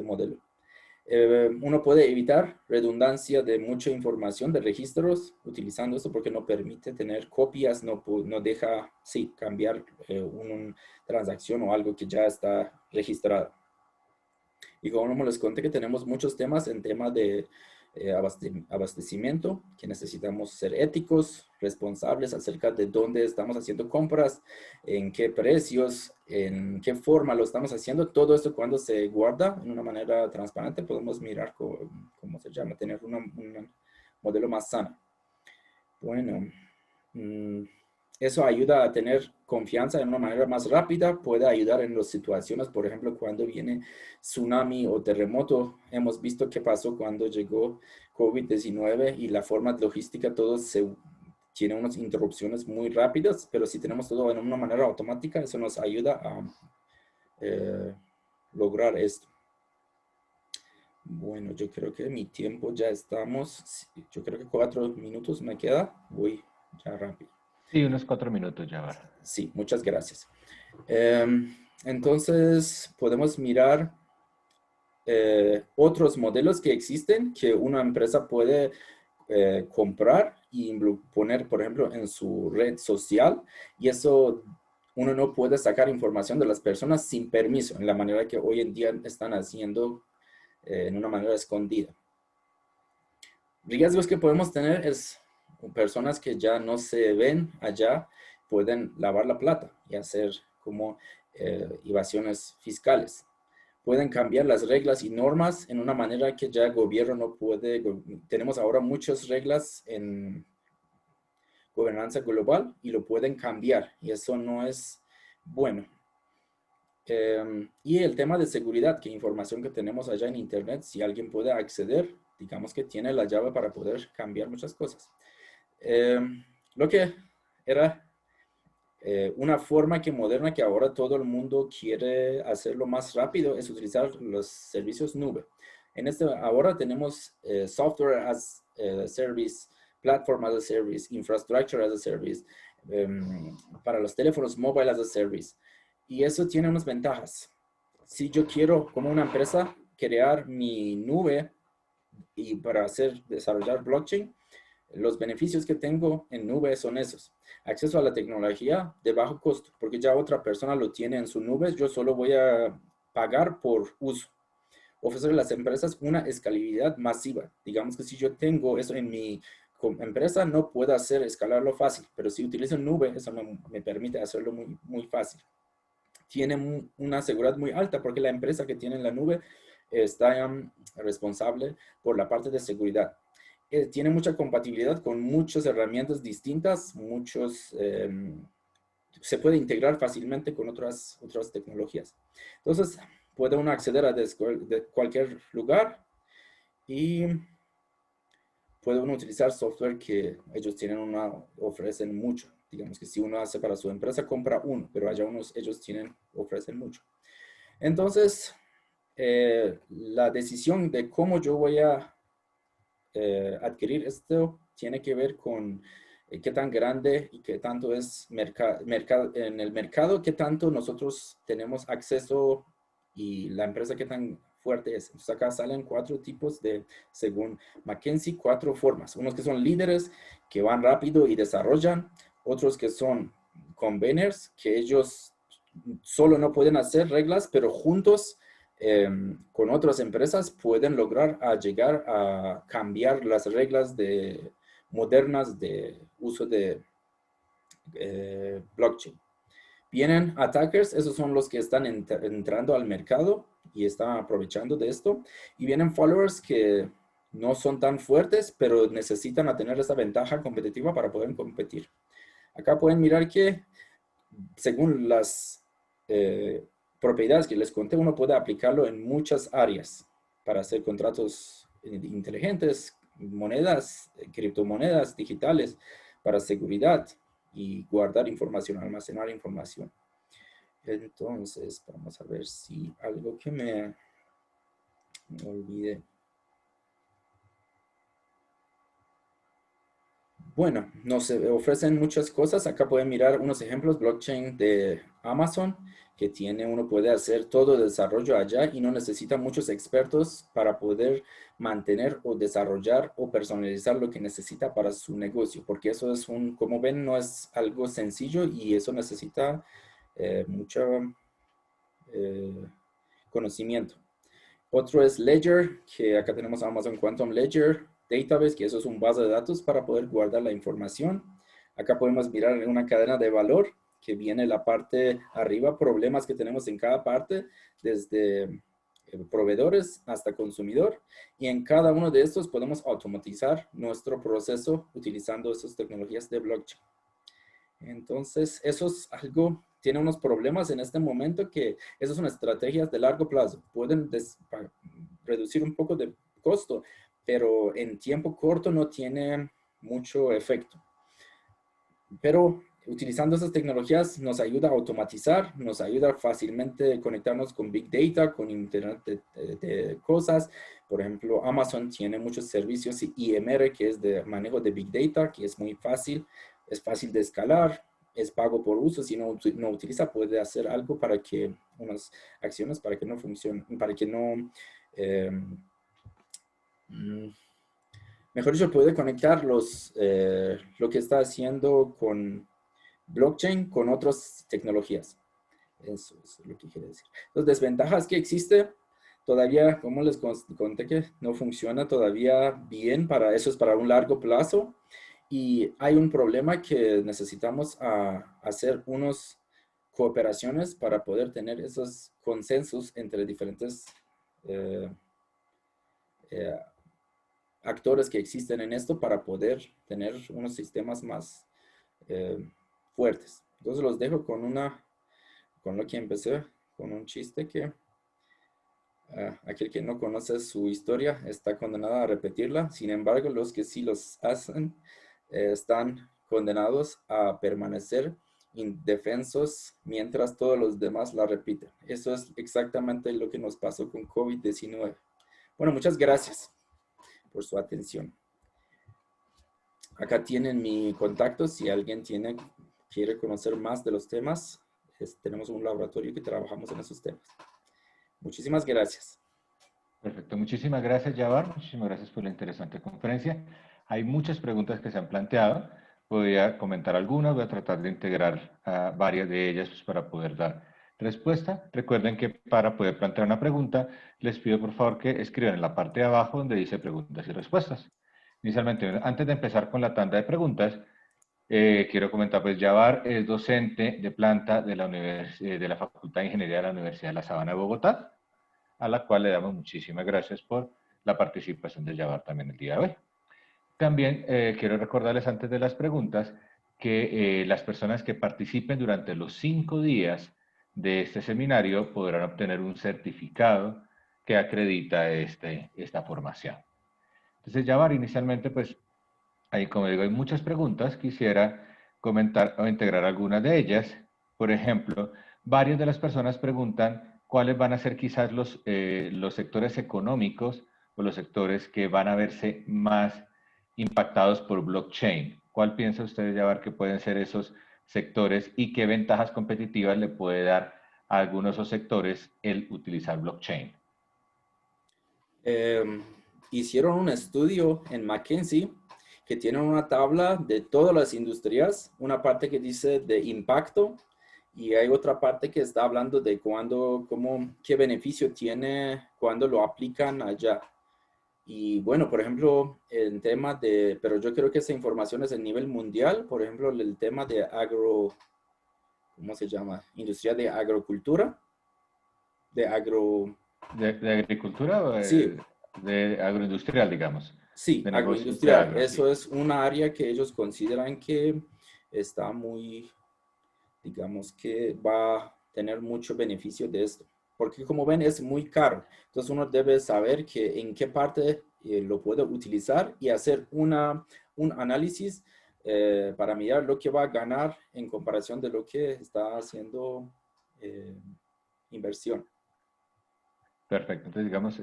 Speaker 3: modelo. Uno puede evitar redundancia de mucha información de registros utilizando esto porque no permite tener copias, no deja cambiar una transacción o algo que ya está registrado. Y como les conté que tenemos muchos temas en tema de abastecimiento, que necesitamos ser éticos, responsables acerca de dónde estamos haciendo compras, en qué precios, en qué forma lo estamos haciendo. Todo esto cuando se guarda en una manera transparente podemos mirar cómo se llama, tener un modelo más sano. Bueno, eso ayuda a tener confianza en una manera más rápida, puede ayudar en las situaciones, por ejemplo, cuando viene tsunami o terremoto. Hemos visto qué pasó cuando llegó COVID-19 y la forma logística, todo tiene unas interrupciones muy rápidas, pero si tenemos todo en una manera automática, eso nos ayuda a lograr esto. Bueno, yo creo que mi tiempo ya estamos, yo creo que 4 minutos me queda, voy ya rápido.
Speaker 1: Sí, unos 4 minutos ya va.
Speaker 3: Sí, muchas gracias. Entonces, podemos mirar otros modelos que existen que una empresa puede comprar y poner, por ejemplo, en su red social. Y eso, uno no puede sacar información de las personas sin permiso, en la manera que hoy en día están haciendo en una manera escondida. Riesgos que podemos tener es personas que ya no se ven allá pueden lavar la plata y hacer como evasiones fiscales. pueden cambiar las reglas y normas en una manera que ya el gobierno no puede. Tenemos ahora muchas reglas en gobernanza global y lo pueden cambiar y eso no es bueno. Y el tema de seguridad, que información que tenemos allá en internet, si alguien puede acceder, digamos que tiene la llave para poder cambiar muchas cosas. Lo que era una forma que moderna que ahora todo el mundo quiere hacerlo más rápido es utilizar los servicios nube. Ahora tenemos software as a service, platform as a service, infrastructure as a service, para los teléfonos mobile as a service. Y eso tiene unas ventajas. Si yo quiero, como una empresa, crear mi nube y para desarrollar blockchain, los beneficios que tengo en nube son esos. Acceso a la tecnología de bajo costo, porque ya otra persona lo tiene en su nube, yo solo voy a pagar por uso. Ofrecer a las empresas una escalabilidad masiva. Digamos que si yo tengo eso en mi empresa, no puedo escalarlo fácil, pero si utilizo nube, eso me permite hacerlo muy, muy fácil. Tiene una seguridad muy alta porque la empresa que tiene en la nube está responsable por la parte de seguridad. Tiene mucha compatibilidad con muchas herramientas distintas, se puede integrar fácilmente con otras tecnologías. Entonces, puede uno acceder a de cualquier lugar y puede uno utilizar software que ellos ofrecen mucho. Digamos que si uno hace para su empresa, compra uno, pero allá ellos ofrecen mucho. Entonces, la decisión de cómo yo voy a adquirir esto tiene que ver con qué tan grande y qué tanto es en el mercado, qué tanto nosotros tenemos acceso y la empresa qué tan fuerte es. Entonces acá salen 4 tipos según McKinsey, 4 formas. Unos que son líderes, que van rápido y desarrollan. Otros que son conveners, que ellos solo no pueden hacer reglas, pero juntos con otras empresas pueden lograr llegar a cambiar las reglas modernas de uso de blockchain. Vienen attackers, esos son los que están entrando al mercado y están aprovechando de esto. Y vienen followers que no son tan fuertes, pero necesitan tener esa ventaja competitiva para poder competir. Acá pueden mirar que según las propiedades que les conté, uno puede aplicarlo en muchas áreas para hacer contratos inteligentes, monedas, criptomonedas digitales, para seguridad y guardar información, almacenar información. Entonces, vamos a ver si algo que me olvide. Bueno, nos ofrecen muchas cosas. Acá pueden mirar unos ejemplos, blockchain de Amazon, que uno puede hacer todo el desarrollo allá y no necesita muchos expertos para poder mantener o desarrollar o personalizar lo que necesita para su negocio, porque eso es como ven, no es algo sencillo y eso necesita mucho conocimiento. Otro es Ledger, que acá tenemos Amazon Quantum Ledger Database, que eso es un base de datos para poder guardar la información. Acá podemos mirar en una cadena de valor, que viene la parte arriba, problemas que tenemos en cada parte, desde proveedores hasta consumidor. Y en cada uno de estos podemos automatizar nuestro proceso utilizando estas tecnologías de blockchain. Entonces, eso es algo, tiene unos problemas en este momento que esas son estrategias de largo plazo. Pueden reducir un poco de costo, pero en tiempo corto no tiene mucho efecto. Pero utilizando esas tecnologías nos ayuda a automatizar, nos ayuda fácilmente a conectarnos con Big Data, con Internet de cosas. Por ejemplo, Amazon tiene muchos servicios IMR, que es de manejo de Big Data, que es muy fácil, es fácil de escalar, es pago por uso. Si no utiliza, puede hacer algo para que, unas acciones para que no funcione, para que no... mejor dicho, puede conectar lo que está haciendo con blockchain con otras tecnologías. Eso es lo que quiere decir. Las desventajas que existe, todavía, como les conté, que no funciona todavía bien, eso es para un largo plazo. Y hay un problema que necesitamos hacer unos cooperaciones para poder tener esos consensos entre diferentes actores que existen en esto para poder tener unos sistemas más fuertes. Entonces los dejo con lo que empecé, con un chiste que aquel que no conoce su historia está condenado a repetirla. Sin embargo, los que sí los hacen están condenados a permanecer indefensos mientras todos los demás la repiten. Eso es exactamente lo que nos pasó con COVID-19. Bueno, muchas gracias por su atención. Acá tienen mi contacto. Si alguien quiere conocer más de los temas, tenemos un laboratorio que trabajamos en esos temas. Muchísimas gracias.
Speaker 1: Perfecto, muchísimas gracias, Yavar. Muchísimas gracias por la interesante conferencia. Hay muchas preguntas que se han planteado. Voy a comentar algunas, voy a tratar de integrar varias de ellas pues, para poder dar respuesta. Recuerden que para poder plantear una pregunta, les pido por favor que escriban en la parte de abajo donde dice preguntas y respuestas. Inicialmente, antes de empezar con la tanda de preguntas, quiero comentar, pues Yavar es docente de planta de la Facultad de Ingeniería de la Universidad de La Sabana de Bogotá, a la cual le damos muchísimas gracias por la participación de Yavar también el día de hoy. También quiero recordarles antes de las preguntas que las personas que participen durante los 5 días de este seminario podrán obtener un certificado que acredita esta formación. Entonces, Yavar, inicialmente, pues, ahí como digo, hay muchas preguntas. Quisiera comentar o integrar algunas de ellas. Por ejemplo, varias de las personas preguntan cuáles van a ser quizás los sectores económicos o los sectores que van a verse más impactados por blockchain. ¿Cuál piensa usted, Yavar, que pueden ser esos sectores y qué ventajas competitivas le puede dar a algunos de esos sectores el utilizar blockchain?
Speaker 3: Hicieron un estudio en McKinsey que tienen una tabla de todas las industrias, una parte que dice de impacto y hay otra parte que está hablando de qué beneficio tiene cuando lo aplican allá. Y bueno, por ejemplo, el tema pero yo creo que esa información es a nivel mundial, por ejemplo, el tema de ¿cómo se llama? Industria de agrocultura, de agro...
Speaker 1: ¿De agricultura o
Speaker 3: Sí,
Speaker 1: de agroindustrial, digamos?
Speaker 3: sí,
Speaker 1: De negocios de
Speaker 3: agroindustrial.
Speaker 1: agro, sí.
Speaker 3: Eso es una área que ellos consideran que está muy, digamos, que va a tener mucho beneficio de esto. Porque como ven, es muy caro. Entonces uno debe saber en qué parte lo puede utilizar y hacer un análisis para mirar lo que va a ganar en comparación de lo que está haciendo inversión.
Speaker 1: Perfecto. Entonces, digamos,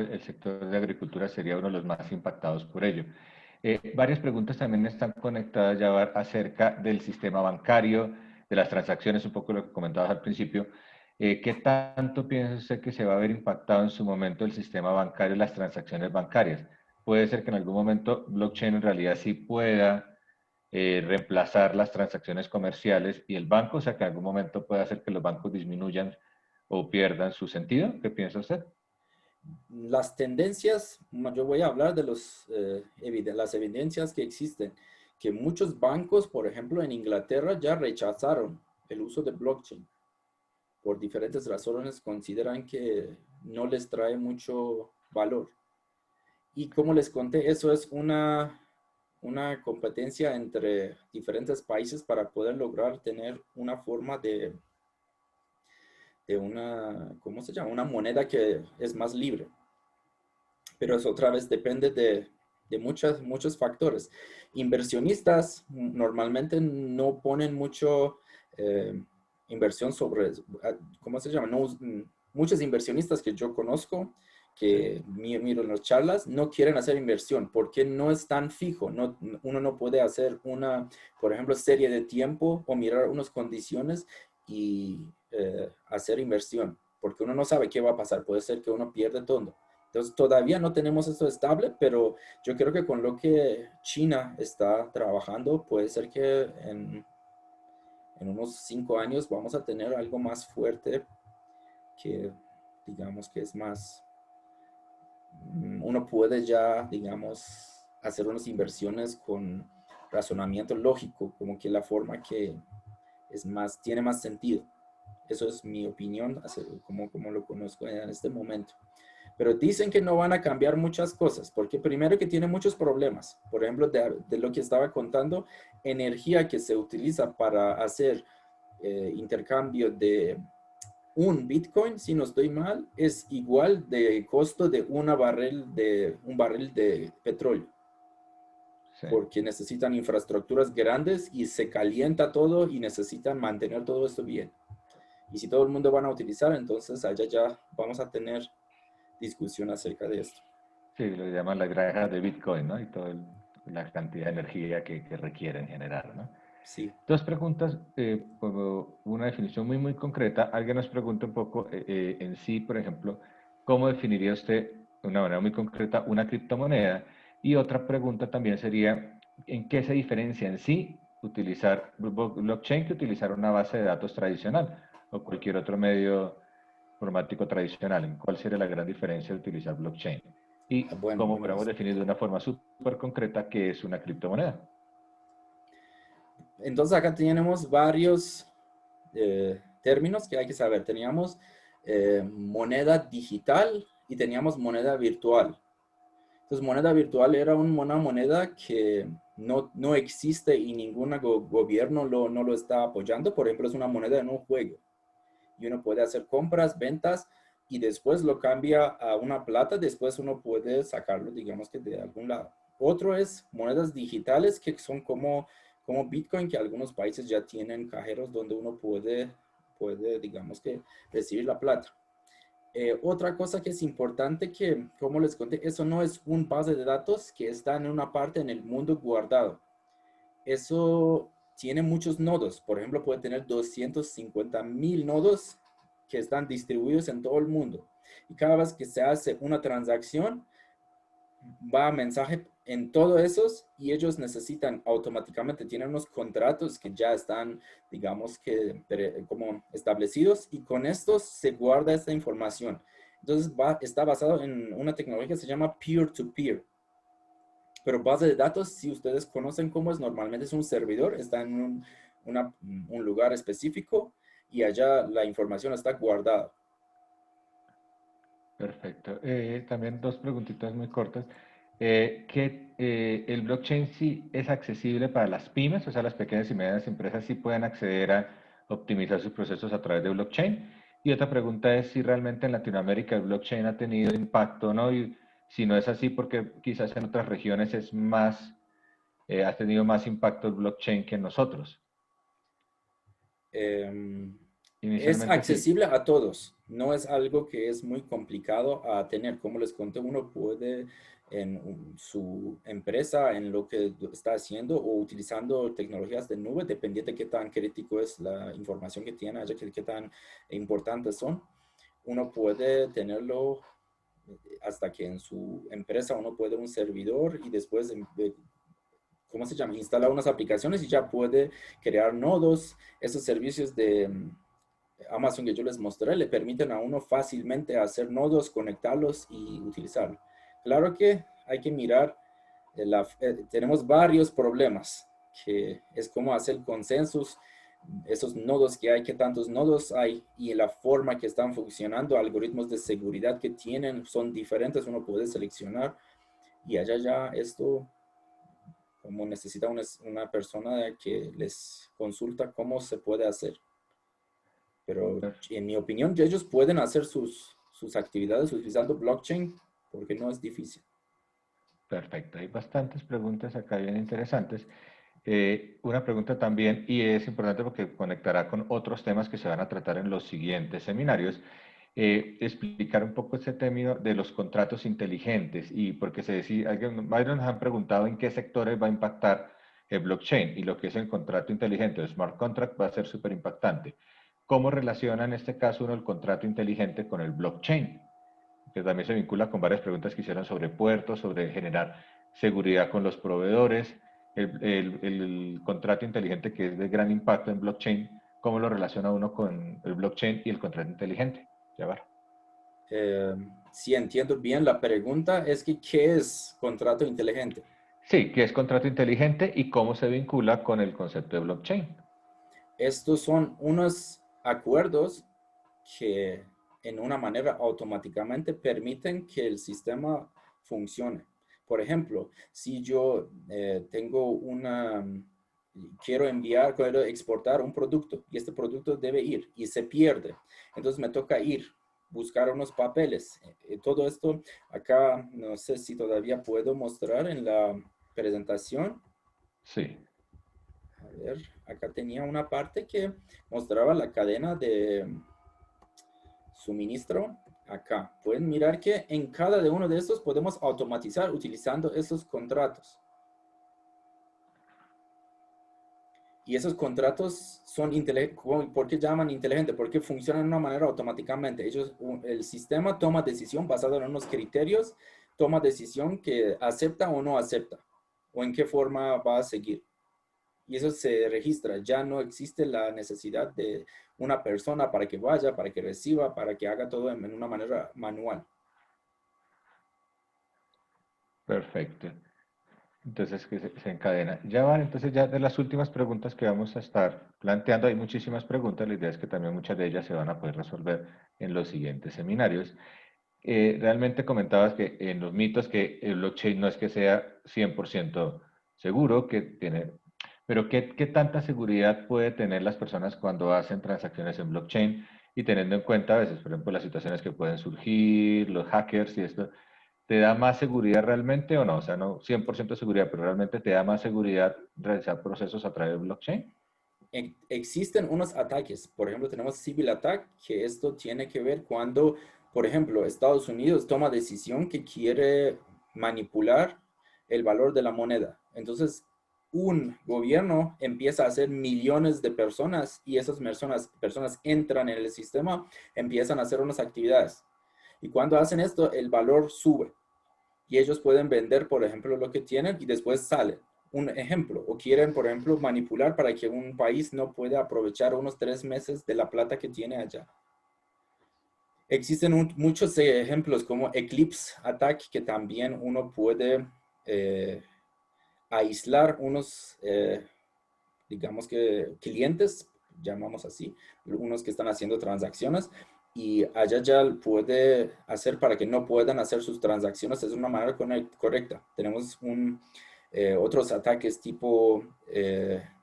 Speaker 1: el sector de agricultura sería uno de los más impactados por ello. Varias preguntas también están conectadas ya acerca del sistema bancario, de las transacciones, un poco lo que comentabas al principio. ¿Qué tanto piensa usted que se va a ver impactado en su momento el sistema bancario y las transacciones bancarias? Puede ser que en algún momento blockchain en realidad sí pueda reemplazar las transacciones comerciales y el banco, o sea que en algún momento puede hacer que los bancos disminuyan o pierdan su sentido. ¿Qué piensa usted?
Speaker 3: Las tendencias, yo voy a hablar de las evidencias que existen, que muchos bancos, por ejemplo, en Inglaterra ya rechazaron el uso de blockchain. Por diferentes razones consideran que no les trae mucho valor. Y como les conté, eso es una competencia entre diferentes países para poder lograr tener una forma de ¿cómo se llama? Una moneda que es más libre. Pero eso otra vez depende de muchos factores. Inversionistas normalmente no ponen mucho inversión sobre, ¿cómo se llama? No, muchos inversionistas que yo conozco, que miro en las charlas, no quieren hacer inversión porque no es tan fijo. Uno no puede hacer por ejemplo, serie de tiempo o mirar unas condiciones y hacer inversión, porque uno no sabe qué va a pasar. Puede ser que uno pierda todo. Entonces, todavía no tenemos esto estable, pero yo creo que con lo que China está trabajando, puede ser que en unos 5 años vamos a tener algo más fuerte que, digamos, que es más, uno puede ya, digamos, hacer unas inversiones con razonamiento lógico, como que la forma que tiene más sentido. Eso es mi opinión, como lo conozco en este momento. Pero dicen que no van a cambiar muchas cosas, porque primero que tiene muchos problemas. Por ejemplo, de lo que estaba contando, energía que se utiliza para hacer intercambio de un Bitcoin, si no estoy mal, es igual de costo de un barril de petróleo.
Speaker 1: Sí.
Speaker 3: Porque necesitan infraestructuras grandes y se calienta todo y necesitan mantener todo esto bien. Y si todo el mundo van a utilizar, entonces allá ya vamos a tener discusión acerca de esto.
Speaker 1: Sí, lo llaman las granjas de Bitcoin, ¿no? Y toda la cantidad de energía que requieren generar, ¿no?
Speaker 3: Sí.
Speaker 1: Dos preguntas, como una definición muy concreta. Alguien nos pregunta un poco en sí, por ejemplo, ¿cómo definiría usted de una manera muy concreta una criptomoneda? Y otra pregunta también sería, ¿en qué se diferencia en sí utilizar blockchain que utilizar una base de datos tradicional o cualquier otro medio informático tradicional? ¿En cuál sería la gran diferencia de utilizar blockchain? Y cómo
Speaker 3: Bueno,
Speaker 1: podemos definir de una forma súper concreta qué es una criptomoneda.
Speaker 3: entonces acá tenemos varios términos que hay que saber. Teníamos moneda digital y teníamos moneda virtual. Entonces, moneda virtual era una moneda que no existe y ningún gobierno no lo está apoyando. Por ejemplo, es una moneda en un juego. Y uno puede hacer compras, ventas y después lo cambia a una plata. Después uno puede sacarlo, digamos que de algún lado. Otro es monedas digitales que son como Bitcoin, que algunos países ya tienen cajeros donde uno puede digamos que, recibir la plata. Otra cosa que es importante que, como les conté, eso no es un base de datos que está en una parte en el mundo guardado. Eso tiene muchos nodos. Por ejemplo, puede tener 250,000 nodos que están distribuidos en todo el mundo. Y cada vez que se hace una transacción, va a mensaje en todos esos y ellos necesitan automáticamente, tienen unos contratos que ya están, digamos que como establecidos y con estos se guarda esta información. Entonces está basado en una tecnología que se llama peer-to-peer. Pero base de datos, si ustedes conocen cómo es, normalmente es un servidor, está en un lugar específico y allá la información está guardada.
Speaker 1: Perfecto. También dos preguntitas muy cortas. ¿El blockchain sí es accesible para las pymes? O sea, las pequeñas y medianas empresas sí pueden acceder a optimizar sus procesos a través de blockchain. Y otra pregunta es si realmente en Latinoamérica el blockchain ha tenido impacto, ¿no? Y si no es así, porque quizás en otras regiones es más, ha tenido más impacto el blockchain que en nosotros.
Speaker 3: Em, es
Speaker 1: Inicialmente sí.
Speaker 3: accesible a todos, no es algo que es muy complicado a tener. Como les conté, uno puede en su empresa, en lo que está haciendo o utilizando tecnologías de nube, dependiendo de qué tan crítico es la información que tiene, qué tan importantes son, uno puede tenerlo hasta que en su empresa uno puede un servidor y después ¿cómo se llama? Instala unas aplicaciones y ya puede crear nodos. Esos servicios de Amazon que yo les mostré le permiten a uno fácilmente hacer nodos, conectarlos y utilizarlo. Claro que hay que mirar, tenemos varios problemas, que es cómo hacer consensos, esos nodos que hay, qué tantos nodos hay y la forma que están funcionando, algoritmos de seguridad que tienen son diferentes, uno puede seleccionar y allá ya esto como necesita una persona que les consulta cómo se puede hacer. Pero en mi opinión, ellos pueden hacer sus actividades utilizando blockchain porque no es difícil.
Speaker 1: Perfecto, hay bastantes preguntas acá bien interesantes. Una pregunta también, y es importante porque conectará con otros temas que se van a tratar en los siguientes seminarios, explicar un poco ese término de los contratos inteligentes y porque se decía, varios nos han preguntado en qué sectores va a impactar el blockchain y lo que es el contrato inteligente, el smart contract, va a ser súper impactante. ¿Cómo relaciona en este caso uno el contrato inteligente con el blockchain? Que también se vincula con varias preguntas que hicieron sobre puertos, sobre generar seguridad con los proveedores, el contrato inteligente que es de gran impacto en blockchain, ¿cómo lo relaciona uno con el blockchain y el contrato inteligente? Llevar.
Speaker 3: Si entiendo bien la pregunta, es que ¿qué es contrato inteligente?
Speaker 1: Sí, ¿qué es contrato inteligente y cómo se vincula con el concepto de blockchain?
Speaker 3: Estos son unos acuerdos que en una manera automáticamente permiten que el sistema funcione. Por ejemplo, si yo quiero exportar un producto y este producto debe ir y se pierde, entonces me toca ir, buscar unos papeles. Todo esto acá, no sé si todavía puedo mostrar en la presentación.
Speaker 1: Sí.
Speaker 3: A ver, acá tenía una parte que mostraba la cadena de suministro. Acá pueden mirar que en cada de uno de estos podemos automatizar utilizando esos contratos. Y esos contratos son inteligentes. ¿Por qué llaman inteligentes? Porque funcionan de una manera automáticamente. El sistema toma decisión basado en unos criterios, toma decisión que acepta o no acepta, o en qué forma va a seguir. Y eso se registra. Ya no existe la necesidad de una persona para que vaya, para que reciba, para que haga todo en una manera manual.
Speaker 1: Perfecto. Entonces, que se encadena. Ya van, entonces ya de las últimas preguntas que vamos a estar planteando, hay muchísimas preguntas, la idea es que también muchas de ellas se van a poder resolver en los siguientes seminarios. Realmente comentabas que en los mitos que el blockchain no es que sea 100% seguro, pero ¿qué tanta seguridad puede tener las personas cuando hacen transacciones en blockchain? Y teniendo en cuenta a veces, por ejemplo, las situaciones que pueden surgir, los hackers y esto, ¿te da más seguridad realmente o no? O sea, no 100% seguridad, pero realmente te da más seguridad realizar procesos a través de blockchain.
Speaker 3: Existen unos ataques. Por ejemplo, tenemos Civil Attack, que esto tiene que ver cuando, por ejemplo, Estados Unidos toma decisión que quiere manipular el valor de la moneda. Entonces, un gobierno empieza a hacer millones de personas y esas personas entran en el sistema, empiezan a hacer unas actividades. Y cuando hacen esto, el valor sube. Y ellos pueden vender, por ejemplo, lo que tienen y después sale. Un ejemplo, o quieren, por ejemplo, manipular para que un país no pueda aprovechar unos 3 meses de la plata que tiene allá. Existen muchos ejemplos como Eclipse Attack, que también uno puede aislar unos, digamos que clientes, llamamos así, unos que están haciendo transacciones, y allá ya puede hacer para que no puedan hacer sus transacciones de una manera correcta. Tenemos otros ataques tipo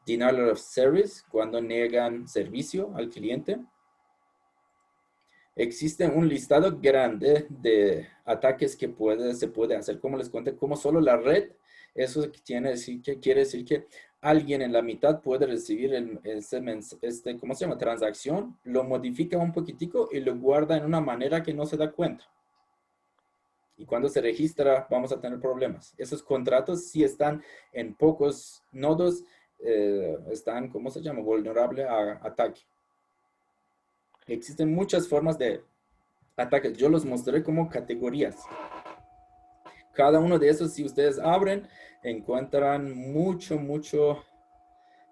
Speaker 3: denial of service, cuando niegan servicio al cliente. Existe un listado grande de ataques que se puede hacer. Como les conté, como solo la red, eso quiere decir que alguien en la mitad puede recibir ¿cómo se llama? Transacción, lo modifica un poquitico y lo guarda en una manera que no se da cuenta. Y cuando se registra, vamos a tener problemas. Esos contratos sí están en pocos nodos, están, ¿cómo se llama? Vulnerable a ataque. Existen muchas formas de ataques. Yo los mostré como categorías. Cada uno de esos, si ustedes abren, encuentran mucho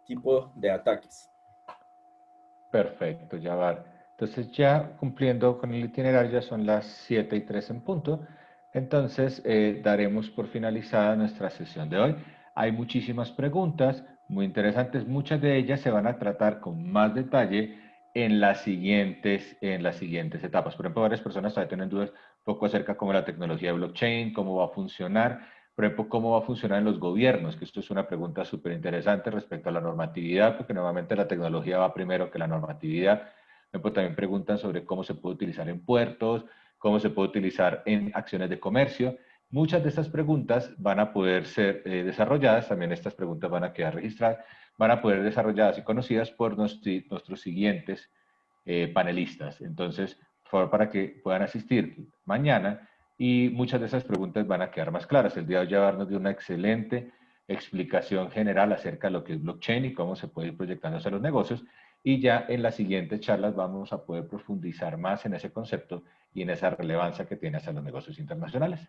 Speaker 3: tipo de ataques.
Speaker 1: Perfecto, ya va. Entonces ya cumpliendo con el itinerario, ya son las 7:03 en punto. Entonces daremos por finalizada nuestra sesión de hoy. Hay muchísimas preguntas muy interesantes. Muchas de ellas se van a tratar con más detalle en las siguientes etapas. Por ejemplo, varias personas todavía tienen dudas un poco acerca cómo la tecnología de blockchain, cómo va a funcionar. Por ejemplo, ¿cómo va a funcionar en los gobiernos? Que esto es una pregunta súper interesante respecto a la normatividad, porque normalmente la tecnología va primero que la normatividad. Por ejemplo, también preguntan sobre cómo se puede utilizar en puertos, cómo se puede utilizar en acciones de comercio. Muchas de estas preguntas van a poder ser desarrolladas, también estas preguntas van a quedar registradas, van a poder desarrolladas y conocidas por nuestros siguientes panelistas. Entonces, por favor, para que puedan asistir mañana y muchas de esas preguntas van a quedar más claras. El día de hoy ya nos dio una excelente explicación general acerca de lo que es blockchain y cómo se puede ir proyectando hacia los negocios. Y ya en las siguientes charlas vamos a poder profundizar más en ese concepto y en esa relevancia que tiene hacia los negocios internacionales.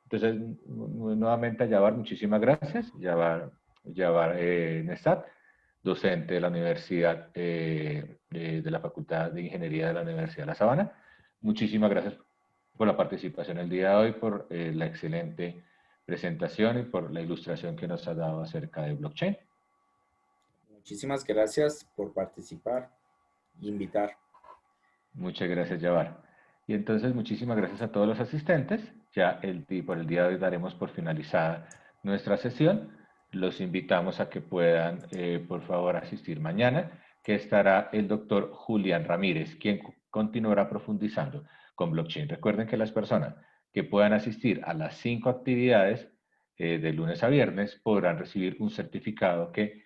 Speaker 1: Entonces, nuevamente a Yavar, muchísimas gracias. Yavar Nesat, docente de la Universidad, de la Facultad de Ingeniería de la Universidad de La Sabana. Muchísimas gracias por la participación el día de hoy, por la excelente presentación y por la ilustración que nos ha dado acerca de blockchain.
Speaker 3: Muchísimas gracias por participar. invitar.
Speaker 1: Muchas gracias, Yavar. Y entonces, muchísimas gracias a todos los asistentes. Ya por el día de hoy daremos por finalizada nuestra sesión. Los invitamos a que puedan, por favor, asistir mañana, que estará el doctor Julián Ramírez, quien continuará profundizando con blockchain. Recuerden que las personas que puedan asistir a las 5 actividades de lunes a viernes podrán recibir un certificado que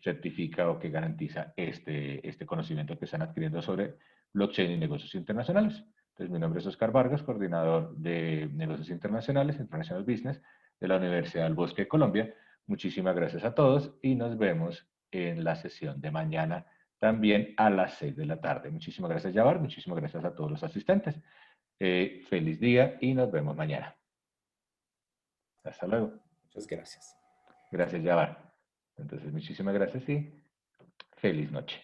Speaker 1: certifica o que garantiza este conocimiento que están adquiriendo sobre blockchain y negocios internacionales. Entonces, mi nombre es Oscar Vargas, coordinador de negocios internacionales, International Business, de la Universidad del Bosque de Colombia. Muchísimas gracias a todos y nos vemos en la sesión de mañana también a las 6 de la tarde. Muchísimas gracias, Yavar. Muchísimas gracias a todos los asistentes. Feliz día y nos vemos mañana. Hasta luego.
Speaker 3: Muchas gracias.
Speaker 1: Gracias, Yavar. Entonces, muchísimas gracias y feliz noche.